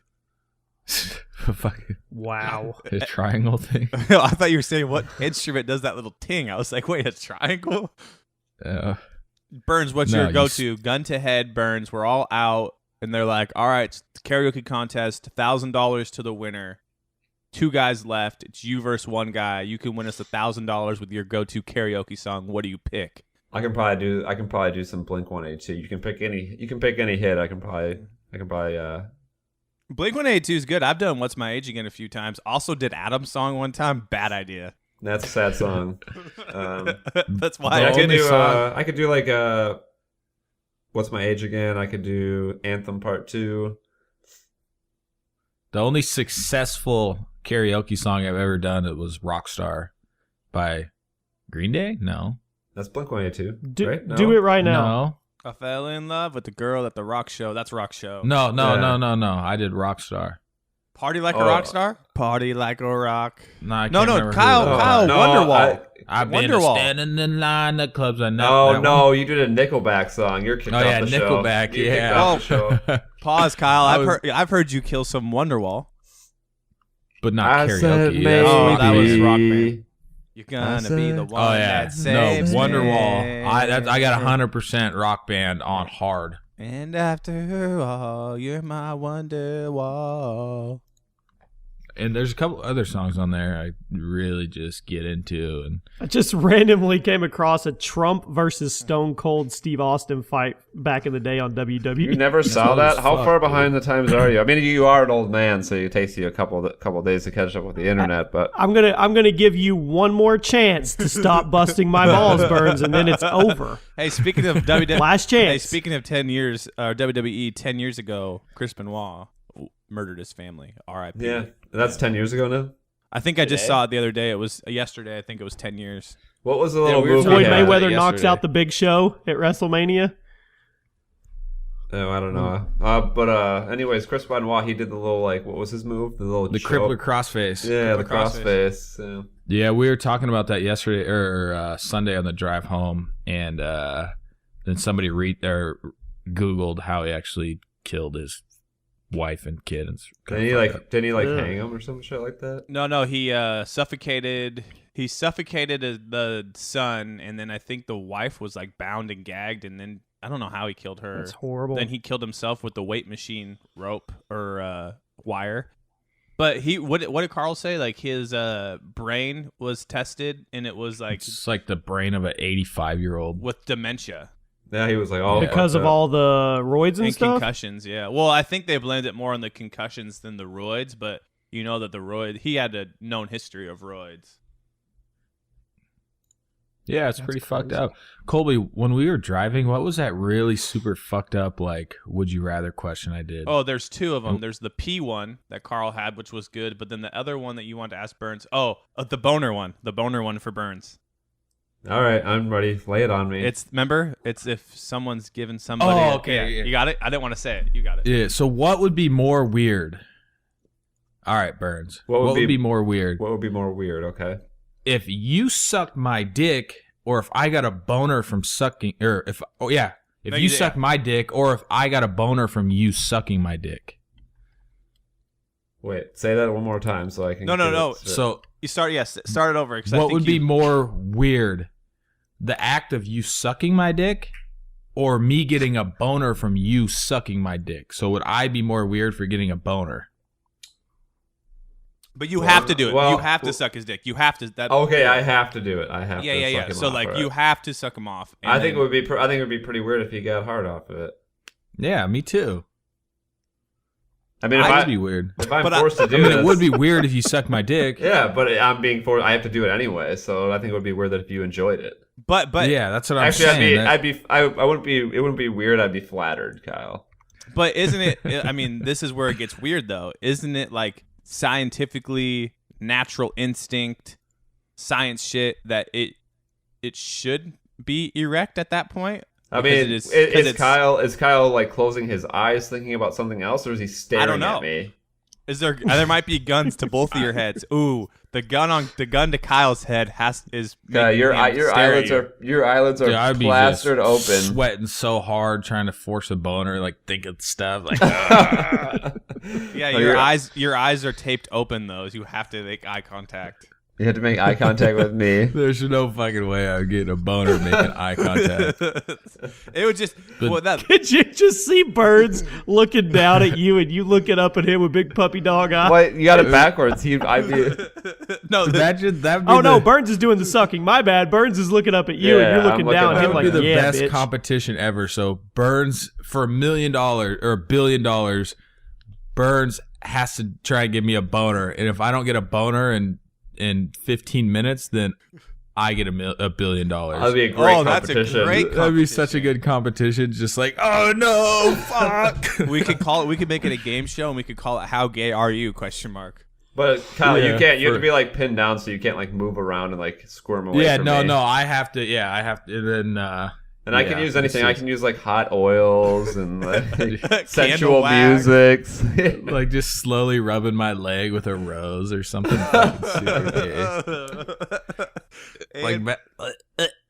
Fucking Wow. a triangle thing. I thought you were saying what instrument does that little ting. I was like, wait, a triangle? Burns, what's No, your you go-to? Gun to head, Burns. We're all out, and they're like, all right, it's the karaoke contest, $1,000 to the winner. 2 guys left. It's you versus 1 guy. You can win us $1,000 with your go-to karaoke song. What do you pick? I can probably do some Blink 182. You can pick any hit. I can probably Blink-182 is good. I've done What's My Age Again a few times. Also did Adam's song one time. Bad idea. That's a sad song. That's why I I could did do song- I could do like What's My Age Again? I could do Anthem Part 2. The only successful karaoke song I've ever done it was Rockstar by Green Day. No. That's Blink 182, Do, right? No? do it right now. I fell in love with the girl at the rock show. That's rock show. No. Yeah. No. I did Rockstar. Party like a Oh. rock star? Party like a rock. No, I No, can't no, remember who Kyle, it was. Kyle, Wonderwall. I've been Wonderwall. standing in line at clubs. I Oh know. no, you did a Nickelback song. You're kicked Oh off yeah, the show. Nickelback. You're kicked Yeah. off the show. Pause, Kyle. I was- I've heard you kill some Wonderwall. But not I karaoke. said That's maybe. Oh, rock that was band. Rock Band. You're gonna said- be the one Oh yeah, that saves no me. Wonderwall. I got 100% Rock Band on hard. And after all, you're my Wonderwall. And there's a couple other songs on there I really just get into. And I just randomly came across a Trump versus Stone Cold Steve Austin fight back in the day on WWE. You never saw old that? as How fuck, far dude. behind the times are you? I mean, you are an old man, so it takes you a couple of days to catch up with the internet. But I'm gonna give you one more chance to stop busting my balls, Burns, and then it's over. Hey, speaking of WWE, Last hey, chance. speaking of 10 years, WWE, 10 years ago, Chris Benoit murdered his family. R.I.P. yeah, that's 10 years ago now. I think I just saw it the other day. It was yesterday. I think it was 10 years. What was the little we were movie? talking Floyd he had? about Mayweather knocks yesterday. out the Big Show at WrestleMania. Oh, I don't know. Anyways, Chris Benoit, he did the little what was his move? the crippler crossface. Yeah, the Crippler crossface. Yeah. Yeah, we were talking about that yesterday or Sunday on the drive home, and then somebody Googled how he actually killed his wife and kid. And Didn't he Ugh. hang him or some shit like that? No, he suffocated. He suffocated the son, and then I think the wife was bound and gagged, and then I don't know how he killed her. That's horrible. Then he killed himself with the weight machine rope or wire. But what did Carl say? His brain was tested, and it was it's like the brain of an 85-year-old. with dementia Yeah, he was all because fucked of up. all the roids and and stuff. concussions. Yeah. Well, I think they blamed it more on the concussions than the roids, but you know that he had a known history of roids. Yeah, it's pretty fucked up. Colby, when we were driving, what was that really super fucked up, would you rather question I did? Oh, there's 2 of them. There's the P one that Carl had, which was good, but then the other one that you wanted to ask Burns. The boner one. The boner one for Burns. All right, I'm ready. Lay it on me. It's if someone's given somebody. Oh, okay, yeah. You got it. I didn't want to say it. You got it. Yeah, so what would be more weird? All right, Burns. What would be be more weird? What would be more weird? Okay. If you sucked my dick, or if I got a boner from sucking, or if you suck my dick, or if I got a boner from you sucking my dick. Wait, say that one more time so I can. No. So You start it over. What would be more weird? The act of you sucking my dick, or me getting a boner from you sucking my dick? So would I be more weird for getting a boner? But you have to do it. You have to suck his dick. You have to. Okay, I have to do it. I have to. Yeah. Suck him So off, like, right? you have to suck him off. I think it would be. I think it would be pretty weird if he got hard off of it. Yeah, me too. I mean, I'd be weird. If I'm forced to do it would be weird if you suck my dick. Yeah, but I'm being forced. I have to do it anyway, so I think it would be weird that if you enjoyed it. But yeah, that's what I'm actually, saying. I wouldn't be. It wouldn't be weird. I'd be flattered, Kyle. But isn't it? I mean, this is where it gets weird, though. Isn't it like scientifically natural instinct, science shit that it should be erect at that point? I mean, is Kyle like closing his eyes thinking about something else, or is he staring at me? Is there might be guns to both of your heads. Ooh, the gun to Kyle's head is your eyelids are plastered open, sweating so hard trying to force a boner, like thinking stuff like. Yeah, your eyes are taped open though. So you have to make eye contact. You have to make eye contact with me. There's no fucking way I'm getting a boner making eye contact. It would just. Could you just see Burns looking down at you and you looking up at him with big puppy dog eyes? What? You got it backwards. No, imagine that. No, Burns is doing the sucking. My bad. Burns is looking up at you and you're looking down at him like, that would be the best bitch. competition ever. So Burns, for $1 million or $1 billion, Burns has to try and give me a boner, and if I don't get a boner in 15 minutes, then I get $1 billion. That'd be a great competition. That'd be such a good competition. Just like, oh no, fuck. We could make it a game show, and we could call it "How Gay Are You?" ? But Kyle, you can't. You have to be like pinned down, so you can't like move around and like squirm away. Yeah, from no, me. no. I have to. Yeah, I have to. Then. And I can use anything. I can use like hot oils and like sensual music. Like just slowly rubbing my leg with a rose or something. Super gay.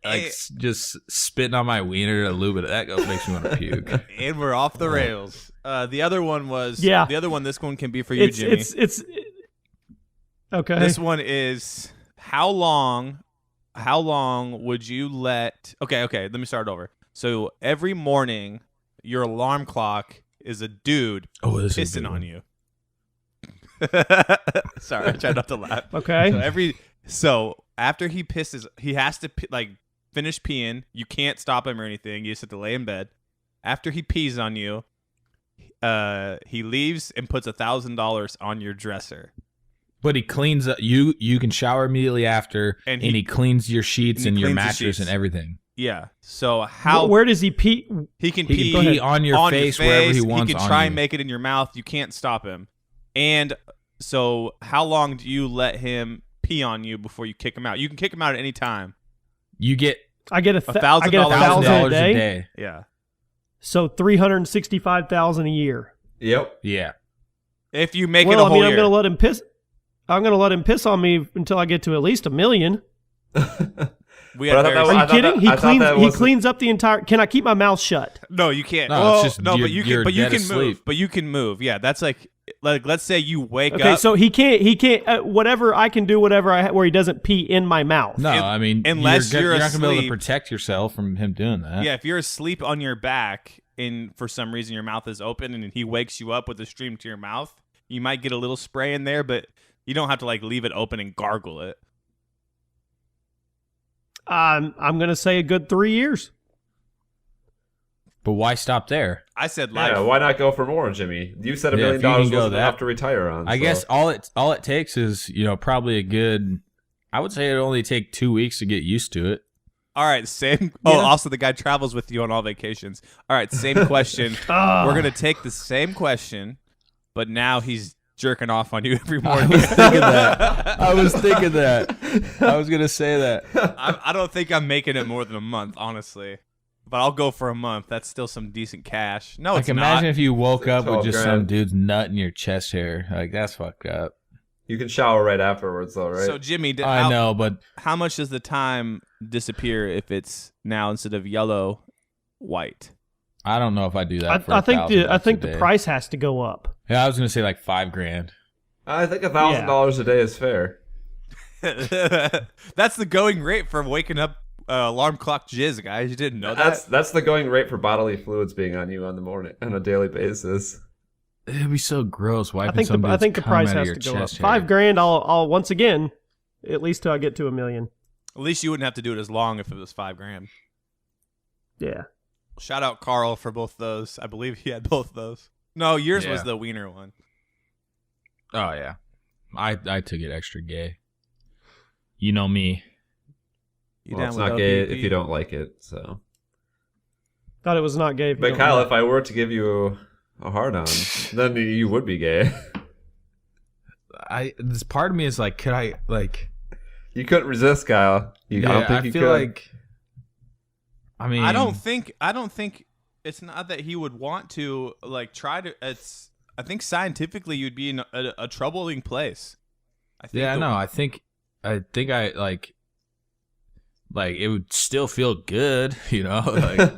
Like just spitting on my wiener to lube it. That makes me want to puke. And we're off the rails. The other one was. Yeah. The other one. This one can be for you, Jimmy. It's okay. This one is how long would you let... Okay, let me start over. So every morning, your alarm clock is a dude pissing on you. Sorry, I tried not to laugh. Okay. So after he pisses, he has to finish peeing. You can't stop him or anything. You just have to lay in bed. After he pees on you, he leaves and puts $1,000 on your dresser. But he cleans up. You can shower immediately after, and he cleans your sheets and your mattress and everything. Yeah. So where does he pee? He can pee on your face wherever he wants. He can try and make it in your mouth. You can't stop him. And so, how long do you let him pee on you before you kick him out? You can kick him out at any time. I get $1,000 a day. Yeah. So $365,000 a year. Yep. Yeah. If you make it a whole year. I'm gonna let him piss. I'm gonna let him piss on me until I get to at least $1 million. Are you kidding? He cleans up the entire. Can I keep my mouth shut? No, you can't. No, it's just but you can move. But you can move. Yeah, that's like let's say you wake up. Okay, so he can't. Whatever I can do, where he doesn't pee in my mouth. No, I mean, unless you're not gonna be able to protect yourself from him doing that. Yeah, if you're asleep on your back and for some reason your mouth is open and he wakes you up with a stream to your mouth, you might get a little spray in there, but you don't have to leave it open and gargle it. I'm going to say a good 3 years. But why stop there? I said life. Yeah, why not go for more, Jimmy? You said $1 million wasn't enough to retire on. I guess all it takes is, probably a good, I would say it'd only take 2 weeks to get used to it. All right, same. Oh, also the guy travels with you on all vacations. All right, same question. We're going to take the same question, but now he's jerking off on you every morning. I was thinking that. I was going to say that. I don't think I'm making it more than a month, honestly. But I'll go for a month. That's still some decent cash. No, Like, it's imagine not. if you woke up with 12 just grand. some dude's nut in your chest hair. Like, that's fucked up. You can shower right afterwards, though, right? So, Jimmy, I know, but how much does the time disappear if it's now instead of yellow, white? I don't know if I do that. For I think $1,000 the a day. price has to go up. Yeah, I was gonna say like $5,000. I think $1,000 a day is fair. That's the going rate for waking up alarm clock jizz, guys. You didn't know that? That's the going rate for bodily fluids being on you on a daily basis. It'd be so gross. I Wiping think the price has to go up. $5,000. I'll once again, at least till I get to $1 million. At least you wouldn't have to do it as long if it was $5,000. Yeah. Shout out Carl for both those. I believe he had both those. No, yours was the wiener one. Oh yeah, I took it extra gay. You know me. Well, it's not gay if you don't like it. So. Thought it was not gay. But Kyle, if I were to give you a hard-on, then you would be gay. This part of me is like, could I like? You couldn't resist, Kyle. I don't think you feel could. like. I mean, I don't think it's not that he would want to like try to. I think scientifically you'd be in a troubling place. I think I think I like it would still feel good, you know. Like,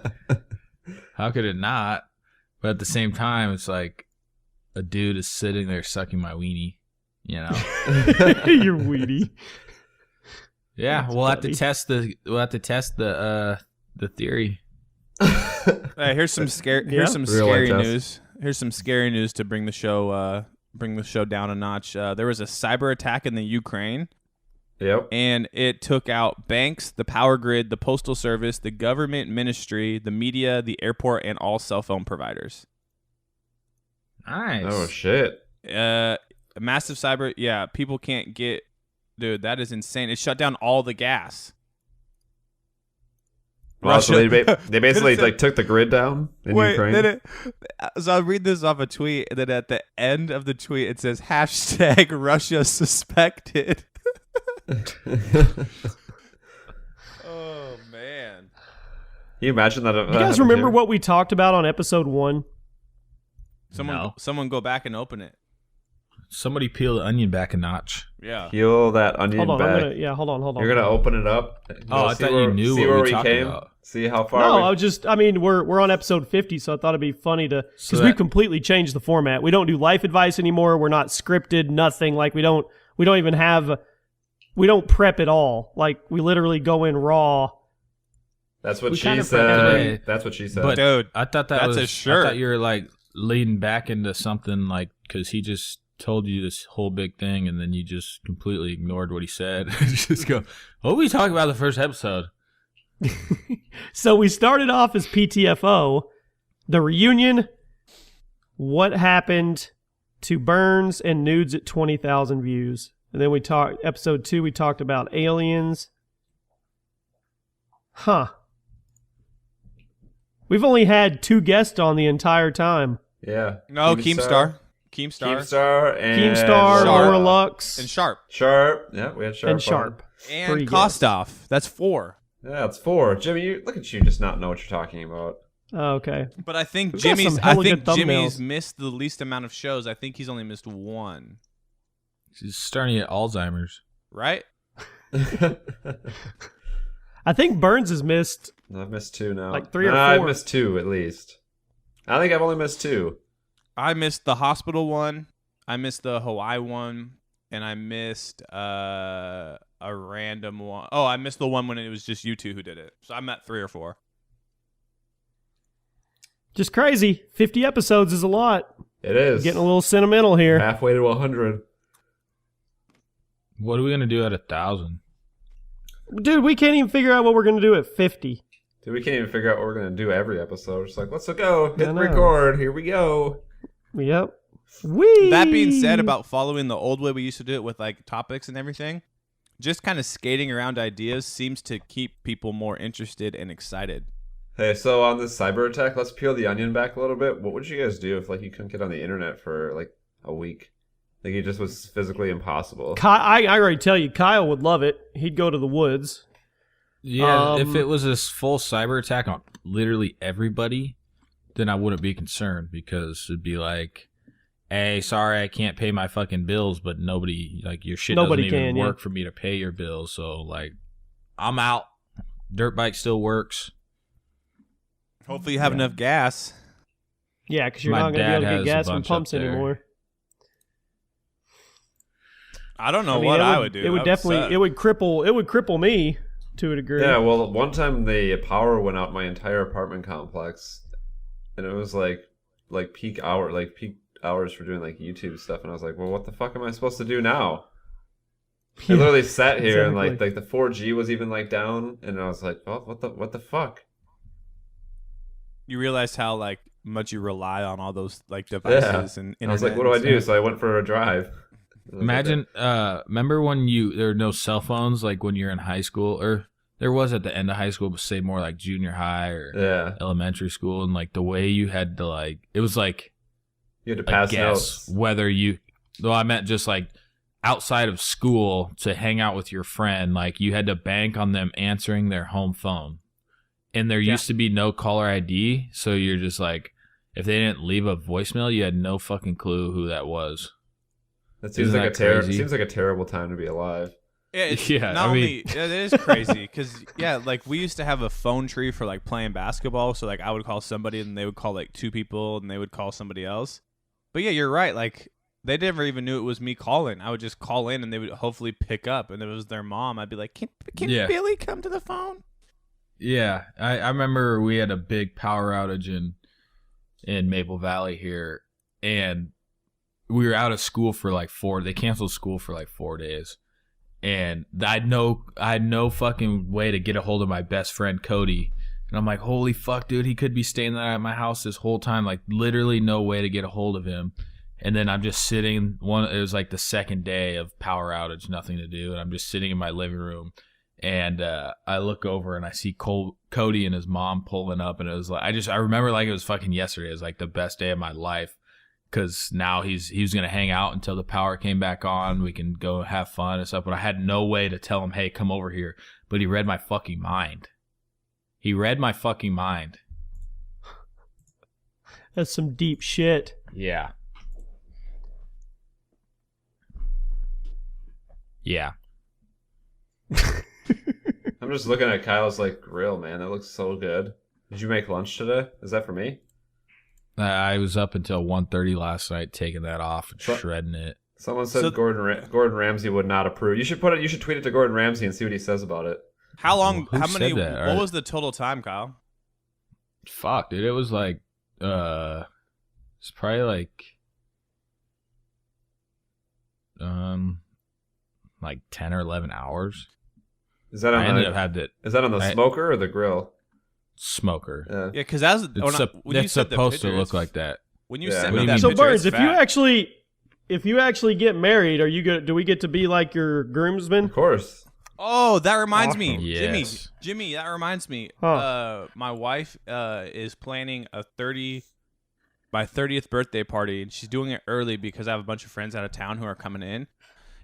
how could it not? But at the same time, it's like a dude is sitting there sucking my weenie, you know. You're weedy. Yeah, That's we'll have funny. to test the theory. Here's some scary Real life test. news. Here's some scary news to bring the show down a notch. There was a cyber attack in the Ukraine. Yep. And it took out banks, the power grid, the postal service, the government ministry, the media, the airport, and all cell phone providers. Nice. Oh shit. A massive cyber. Yeah, people can't get. Dude, that is insane. It shut down all the gas. Well, so they basically Did it say- took the grid down in Ukraine. So I'll read this off a tweet, and then at the end of the tweet, it says hashtag Russia suspected. Oh man! Can you imagine that? You guys remember what we talked about on episode 1? Someone go back and open it. Somebody peel the onion back a notch. Yeah. Peel that onion Hold on, back. hold on. You're gonna open it up. Oh, I thought you knew see what where we we talked came. about. See how far. No, we're on episode 50, so I thought it'd be funny to because we've completely changed the format. We don't do life advice anymore. We're not scripted, nothing. Like we don't even have. We don't prep at all. Like we literally go in raw. That's what We she kind of said. prepped That's what she said. But Dude, I thought that's a shirt. I thought you were like leading back into something like because he just told you this whole big thing and then you just completely ignored what he said. Just go, what were we talking about in the first episode? So we started off as PTFO, the reunion, what happened to Burns and nudes at 20,000 views. And then we talked, episode 2, we talked about aliens. Huh. We've only had 2 guests on the entire time. yeah. No, Keemstar Keemstar and Keemstar, Sharp. Laura Lux, and Sharp Sharp. Yeah, we had Sharp. and Sharp. and 3 guests. Kostov. That's 4. Yeah, it's 4. Jimmy, look at you, just not know what you're talking about. Oh, okay. But I think We've got Jimmy's. some I hella think good Jimmy's thumbnails. missed the least amount of shows. I think he's only missed 1. He's starting to get Alzheimer's. Right? I think Burns has missed. I've missed 2 now. Like 3 or I've 4. missed 2 at least. I think I've only missed 2. I missed the hospital one. I missed the Hawaii one, and I missed a random one. Oh, I missed the one when it was just you two who did it. So I'm at 3 or 4. Just crazy. 50 episodes is a lot. It is. Getting a little sentimental here. halfway to 100. What are we gonna do at 1,000? Dude, we can't even figure out what we're going to do at 50. Dude, we can't even figure out what we're going to do every episode. It's like, let's go. Hit I know. record. Here we go. Yep. Whee! That being said, about following the old way we used to do it with like topics and everything, just kind of skating around ideas seems to keep people more interested and excited. Hey, so on this cyber attack, let's peel the onion back a little bit. What would you guys do if like you couldn't get on the internet for like a week? Like it just was physically impossible. I already tell you, Kyle would love it. He'd go to the woods. Yeah, if it was this full cyber attack on literally everybody, then I wouldn't be concerned because it'd be like, hey, sorry, I can't pay my fucking bills, but nobody, like, your shit doesn't even work for me to pay your bills. So, like, I'm out. Dirt bike still works. Hopefully you have enough gas. Yeah, because you're not going to be able to get gas from pumps anymore. I don't know what I would do. It would definitely, it would cripple me to a degree. Yeah, well, one time the power went out in my entire apartment complex, and it was like peak hours for doing like YouTube stuff, and I was like, well, what the fuck am I supposed to do now? I literally sat here and like the 4G was even like down, and I was like, well, what the fuck? You realized how like much you rely on all those like devices and internet. I was like, what do I do? So I went for a drive. Imagine, remember when there were no cell phones, like when you're in high school, or there was at the end of high school, but say more like junior high or elementary school, and like the way you had to like, it was like, you had to pass notes. Whether though I meant just like outside of school to hang out with your friend, like you had to bank on them answering their home phone. And there used to be no caller ID, so you're just like, if they didn't leave a voicemail, you had no fucking clue who that was. That seems like a terrible time to be alive. Yeah, it is crazy because like we used to have a phone tree for like playing basketball. So like I would call somebody and they would call like two people and they would call somebody else. But yeah, you're right. Like they never even knew it was me calling. I would just call in and they would hopefully pick up. And if it was their mom, I'd be like, "Can Billy come to the phone?" Yeah, I remember we had a big power outage in Maple Valley here, and we were out of school for like they canceled school for like 4 days. And I had no fucking way to get a hold of my best friend, Cody. And I'm like, holy fuck, dude, he could be staying there at my house this whole time. Like, literally no way to get a hold of him. And then I'm just sitting, it was like the second day of power outage, nothing to do. And I'm just sitting in my living room. And I look over and I see Cody and his mom pulling up. And it was like, I remember like it was fucking yesterday. It was like the best day of my life. Because now he was going to hang out until the power came back on. We can go have fun and stuff. But I had no way to tell him, hey, come over here. But he read my fucking mind. That's some deep shit. Yeah. Yeah. I'm just looking at Kyle's like grill, man. That looks so good. Did you make lunch today? Is that for me? I was up until 1:30 last night taking that off and shredding it. Someone said Gordon Ramsay would not approve. You should tweet it to Gordon Ramsay and see what he says about it. How long? How many? What was the total time, Kyle? Fuck, dude. It was like, it's probably like 10 or 11 hours. Is that on the smoker or the grill? Smoker. Yeah, because that's supposed to look like that. When you sent me that so picture, Burns, if you actually get married, do we get to be like your groomsman? Of course. Oh, that reminds me, yes. Jimmy. That reminds me. My wife is planning my 30th birthday party, and she's doing it early because I have a bunch of friends out of town who are coming in,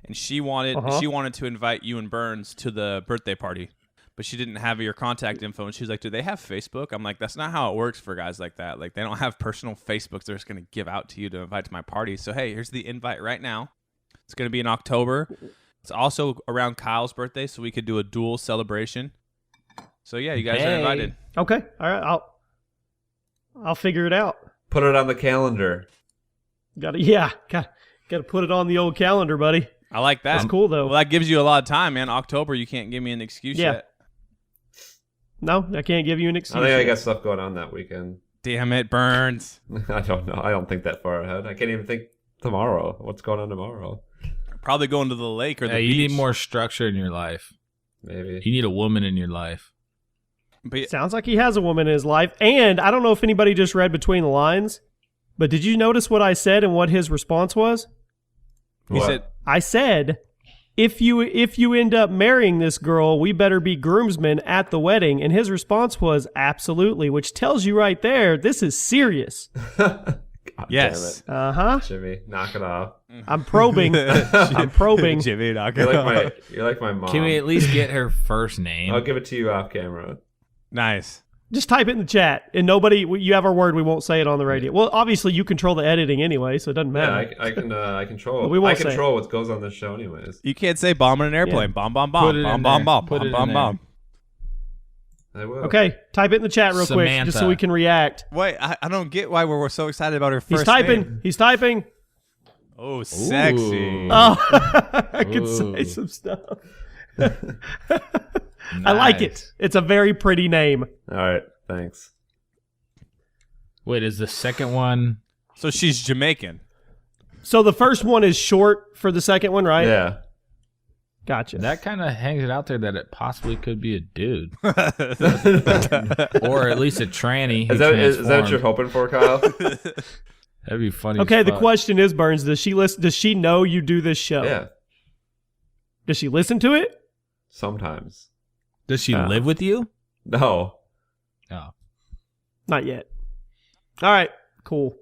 and she wanted to invite you and Burns to the birthday party. But she didn't have your contact info, and she was like, do they have Facebook? I'm like, that's not how it works for guys like that. Like, they don't have personal Facebooks they're just going to give out to you to invite to my party. So, hey, here's the invite right now. It's going to be in October. It's also around Kyle's birthday, so we could do a dual celebration. So, yeah, you guys are invited. Okay. All right. I'll figure it out. Put it on the calendar. Got to put it on the old calendar, buddy. I like that. That's cool, though. Well, that gives you a lot of time, man. October, you can't give me an excuse yet. No, I can't give you an excuse. I think I got stuff going on that weekend. Damn it, Burns. I don't know. I don't think that far ahead. I can't even think tomorrow. What's going on tomorrow? Probably going to the lake or the beach. You need more structure in your life. Maybe. You need a woman in your life. But sounds like he has a woman in his life. And I don't know if anybody just read between the lines, but did you notice what I said and what his response was? I said, if you end up marrying this girl, we better be groomsmen at the wedding. And his response was, absolutely, which tells you right there, this is serious. Yes. Uh-huh. Jimmy, knock it off. I'm probing. I'm probing. Jimmy, knock You're it off. like my mom. Can we at least get her first name? I'll give it to you off camera. Nice. Just type it in the chat, and you have our word. We won't say it on the radio. Well, obviously you control the editing anyway, so it doesn't matter. Yeah, I control. We won't I control what goes on this show, anyways. You can't say bomb in an airplane. Yeah. Bomb, bomb, bomb. Put it Bomb, in bomb, there. bomb. Put it Bomb, in bomb, there. bomb. I will. Okay, type it in the chat real quick, just so Samantha. we can react. Wait, I don't get why we're so excited about her first He's typing. name. He's typing. Oh, sexy. Ooh. Oh, I could say Ooh. some stuff. I like it. It's a very pretty name. All right. Thanks. Wait, is the second one? So she's Jamaican. So the first one is short for the second one, right? Yeah. Gotcha. That kind of hangs it out there that it possibly could be a dude, or at least a tranny. Is that what you're hoping for, Kyle? That'd be funny. Okay, as the fuck. question is, Burns, does she listen? Does she know you do this show? Yeah. Does she listen to it? Sometimes. Does she live with you? No. Oh. Not yet. All right, cool.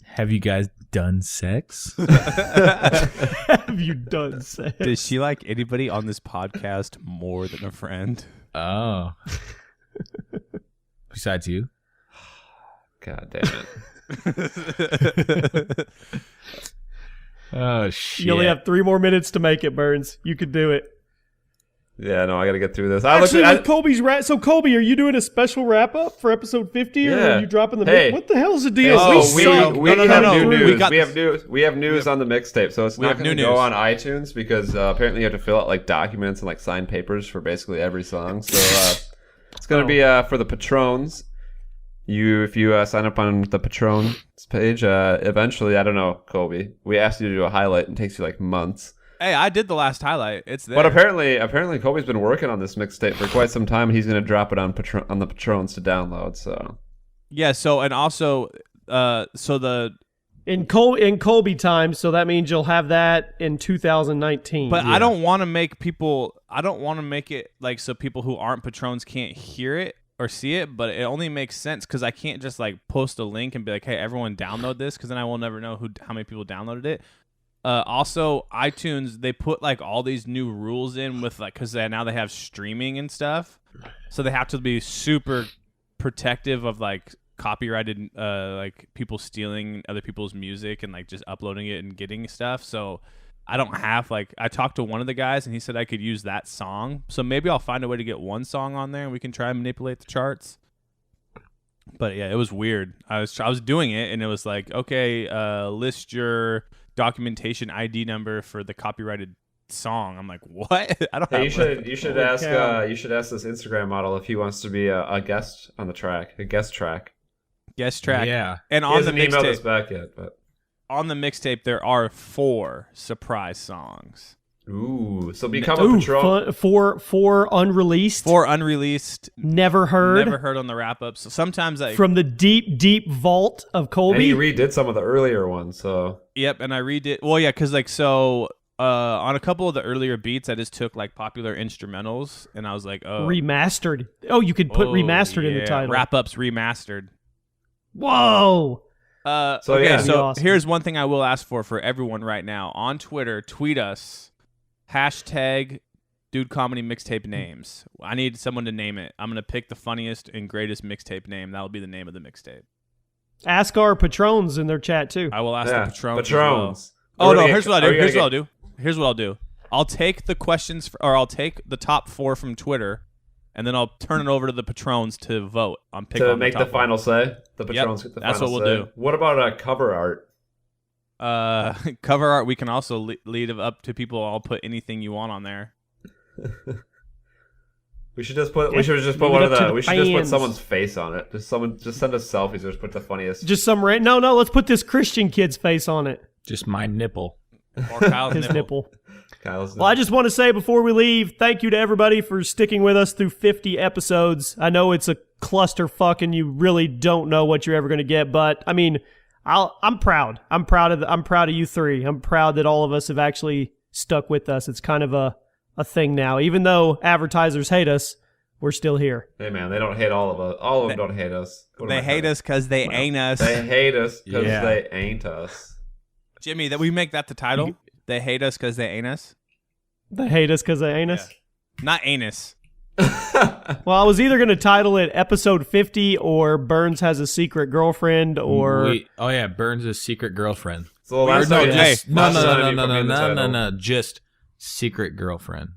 Have you guys done sex? Have you done sex? Does she like anybody on this podcast more than a friend? Oh. Besides you? God damn it. Oh shit! You only have 3 more minutes to make it, Burns. You could do it. Yeah, no, I got to get through this. Actually, with Colby's so Colby, are you doing a special wrap up for episode 50, or Yeah. are you dropping the? Hey. What the hell's the deal? Oh, we suck. we No, have no, new we news. got We have news. We have news on the mixtape, so it's we not have going to new go news. on iTunes because apparently you have to fill out like documents and like sign papers for basically every song. So it's going to be for the patrons. If you sign up on the patrons page, eventually, I don't know, Colby. We asked you to do a highlight, and it takes you like months. Hey, I did the last highlight. It's there. But apparently, Colby's been working on this mixtape for quite some time, and he's going to drop it on the patrons to download. So Yeah. So and also, in Colby time, so that means you'll have that in 2019. But I don't want to make people. I don't want to make it like so people who aren't patrons can't hear it or see it. But it only makes sense because I can't just like post a link and be like, "Hey, everyone, download this," because then I will never know how many people downloaded it. Also, iTunes, they put like all these new rules in with like because now they have streaming and stuff, so they have to be super protective of like copyrighted like people stealing other people's music and like just uploading it and getting stuff. So I don't have like I talked to one of the guys and he said I could use that song. So maybe I'll find a way to get one song on there and we can try and manipulate the charts. But yeah, it was weird. I was doing it and it was like, okay, list your documentation ID number for the copyrighted song. I'm like, what? I don't. hey, have you should ask this Instagram model if he wants to be a guest on the track, a guest track. guest track. Yeah. And He on the hasn't emailed us mixtape, back yet, but on the mixtape, there are 4 surprise songs. ooh, so become a patron. for unreleased, 4 unreleased, never heard, never heard on the wrap up. So sometimes I from the deep vault of And Colby. he redid some of the earlier ones, so Yep, and I redid. Well, yeah, because like on a couple of the earlier beats, I just took like popular instrumentals, and I was like, oh, Remastered. Oh, you could put remastered in the title. Wrap ups remastered. Whoa. So, Okay, yeah. so Awesome. here's one thing I will ask for everyone right now on Twitter. Tweet us hashtag DudeComedy mixtape names. I need someone to name it. I'm gonna pick the funniest and greatest mixtape name. That'll be the name of the mixtape. Ask our patrons in their chat too. I will ask yeah, the patrons. patrons. Oh Are we no! gonna Here's get- what are I we do. gonna Here's what I'll get- do. Here's what I'll do. I'll take the questions, or I'll take the top 4 from Twitter, and then I'll turn it over to the patrons to vote on pick to on make the the top final say. The patrons get the that's final what we'll say. do. What about cover art? one. Cover art. We can also lead up to people. I'll put anything you want on there. We should just put. Yeah, We should just put leave one it of up to the. the We should just put fans. someone's face on it. Just send us selfies or just put the funniest. Just some no. Let's put this Christian kid's face on it. Just my nipple. Or Kyle's His nipple. Kyle's. Well, I just want to say before we leave, thank you to everybody for sticking with us through 50 episodes. I know it's a clusterfuck and you really don't know what you're ever going to get, but I mean, I'm proud. I'm proud of you 3. I'm proud that all of us have actually stuck with us. It's kind of a thing now. Even though advertisers hate us, we're still here. Hey man, they don't hate all of us. All of them don't hate us. They hate us because they ain't us. They hate us because Yeah. they ain't us. Jimmy, that we make that the title. They hate us because they ain't us. They hate us because they ain't us. Not anus. Well, I was either going to title it Episode 50 or Burns Has a Secret Girlfriend or... Oh yeah, Burns' secret girlfriend. So last time, No, just secret girlfriend.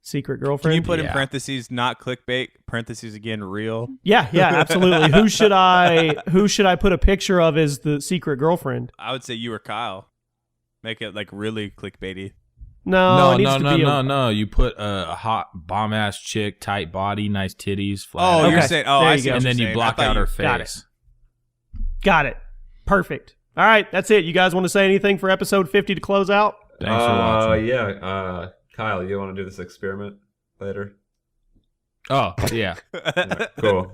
Secret Can Girlfriend? you put in Yeah. parentheses, not clickbait, parentheses again, real? Yeah, absolutely. Who should I put a picture of as the secret girlfriend? I would say you or Kyle. Make it like really clickbaity. No, it needs to be No. You put a hot bomb ass chick, tight body, nice titties. Flat Oh, ass, you're Okay. saying, There I you see go. what and you're then you saying. block I thought out her Got it. face. Got it. Perfect. All right, that's it. You guys want to say anything for episode 50 to close out? Thanks for watching. Yeah. Kyle, you want to do this experiment later? Oh yeah, Alright, cool.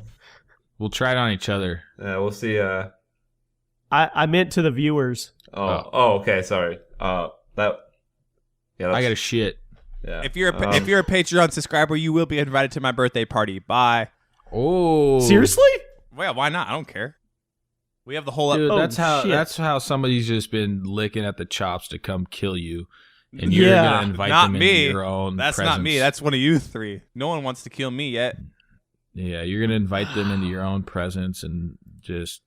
we'll try it on each other. We'll see. I meant to the viewers. Okay. Sorry. Yeah. I got a shit. Yeah. If you're a Patreon subscriber, you will be invited to my birthday party. Bye. Oh, Seriously? Well, why not? I don't care. We have the whole Dude, Oh, that's shit. how somebody's just been licking at the chops to come kill you, and you're Yeah. gonna invite Not them me. into your own. That's presence. not me. That's one of you three. No one wants to kill me yet. Yeah, you're gonna invite them into your own presence and just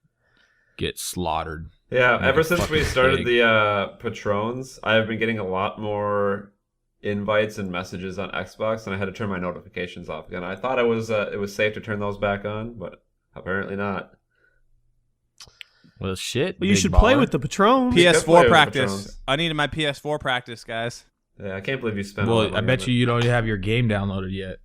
get slaughtered. Yeah, Like ever a since we fucking started pig. the Patrons, I've been getting a lot more invites and messages on Xbox, and I had to turn my notifications off again. I thought it was safe to turn those back on, but apparently not. Well, shit. Well, you big should play baller. with the Patrons. P- PS4 play with the practice. Patrons. I needed my PS4 practice, guys. Yeah, I can't believe you spent. all that Well, I money bet on you don't have your game downloaded yet.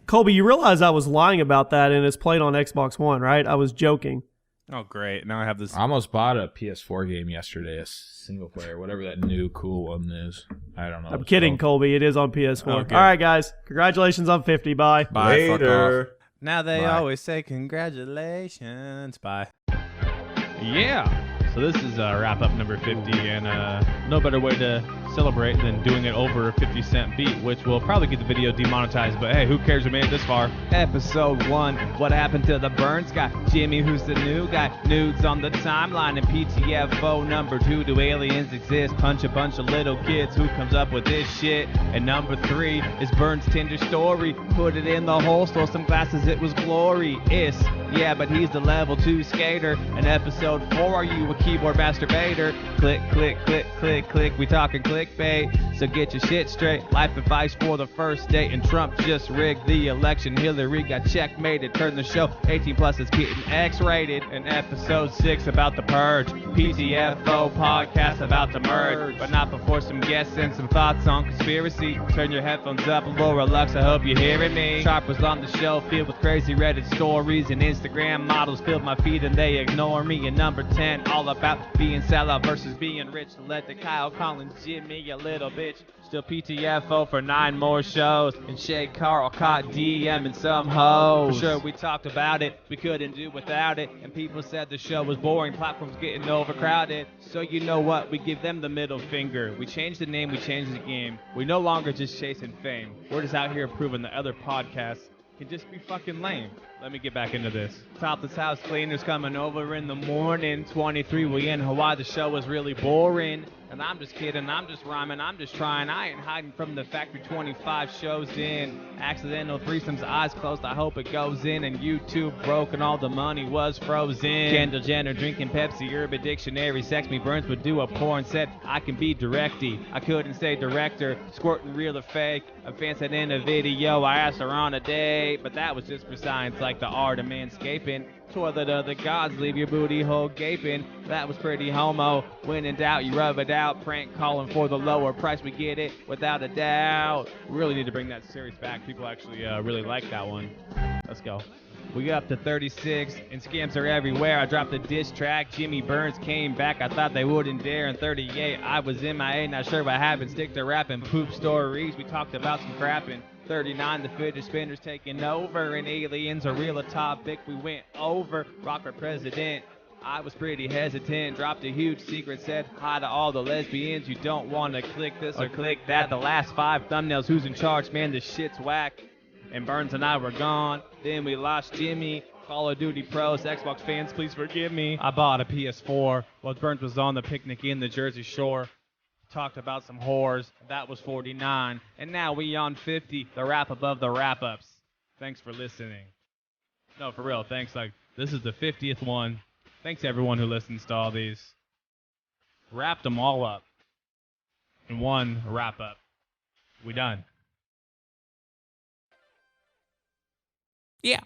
Colby, you realize I was lying about that and it's played on Xbox One, right? I was joking. Oh, great. Now I have this. I almost bought a PS4 game yesterday, a single player, whatever that new cool one is. I don't know. I'm what it's kidding, called. Colby. It is on PS4. Oh, good. All right, guys. Congratulations on 50. Bye. Bye, fuck off. Later. Now they Bye. always say congratulations. Bye. Yeah. So this is wrap up number 50, and no better way to celebrate than doing it over a 50-cent beat, which will probably get the video demonetized, but hey, who cares? We made it this far. Episode 1, what happened to the Burns guy? Jimmy, who's the new guy? Nudes on the timeline, and PTFO number 2, do aliens exist? Punch a bunch of little kids, who comes up with this shit? And number 3 is Burns' Tinder story. Put it in the hole, stole some glasses, it was glorious. Yeah, but he's the level 2 skater. And episode 4, are you a keyboard masturbator? Click, click, click, click, click, we talking clickbait. So get your shit straight. Life advice for the first date. And Trump just rigged the election. Hillary got checkmated. Turned the show 18 plus is getting X-rated. And episode 6 about the purge. PTFO podcast about to merge. But not before some guests and some thoughts on conspiracy. Turn your headphones up, Laura Lux, I hope you're hearing me. Sharp was on the show, filled with crazy Reddit stories. And Instagram models filled my feed and they ignore me. And number 10, all about being sellout versus being rich. To let the Kyle Collins Jimmy a little bitch. Still PTFO for 9 more shows. And Shay Carl caught DMing some hoes. For sure we talked about it, we couldn't do without it. And people said the show was boring, platforms getting overcrowded. So you know what, we give them the middle finger. We changed the name, we changed the game. We no longer just chasing fame. We're just out here proving that other podcasts can just be fucking lame. Let me get back into this. Topless house cleaners coming over in the morning. 23, we in Hawaii, the show was really boring. And I'm just kidding, I'm just rhyming, I'm just trying. I ain't hiding from the fact we're 25 shows in. Accidental threesomes, eyes closed, I hope it goes in. And YouTube broke and all the money was frozen. Kendall Jenner drinking Pepsi, Urban Dictionary. Sex me Burns would do a porn set. I can be directy, I couldn't say director. Squirting real or fake, a fan said in a video. I asked her on a date, but that was just for science, like the art of manscaping. Toilet of the gods, leave your booty hole gaping. That was pretty homo. When in doubt, you rub it out. Prank calling for the lower price, we get it without a doubt. We really need to bring that series back. People actually really like that one. Let's go. We got up to 36, and scams are everywhere. I dropped a diss track. Jimmy Burns came back. I thought they wouldn't dare. And 38, I was MIA, not sure what happened. Stick to rapping, poop stories. We talked about some crapping. 39, the fidget spinners taking over, and aliens are real a topic we went over. Rock for president. I was pretty hesitant, dropped a huge secret, said hi to all the lesbians. You don't want to click this or click that. The last 5 thumbnails, who's in charge? Man, this shit's whack. and Burns and I were gone. Then we lost Jimmy. Call of Duty Pros, Xbox fans, please forgive me. I bought a PS4 while Burns was on the picnic in the Jersey Shore. Talked about some whores. That was 49. And now we on 50, the wrap above the wrap-ups. Thanks for listening. No, for real, thanks. Like, this is the 50th one. Thanks to everyone who listens to all these. Wrapped them all up in one wrap-up. We done. Yeah.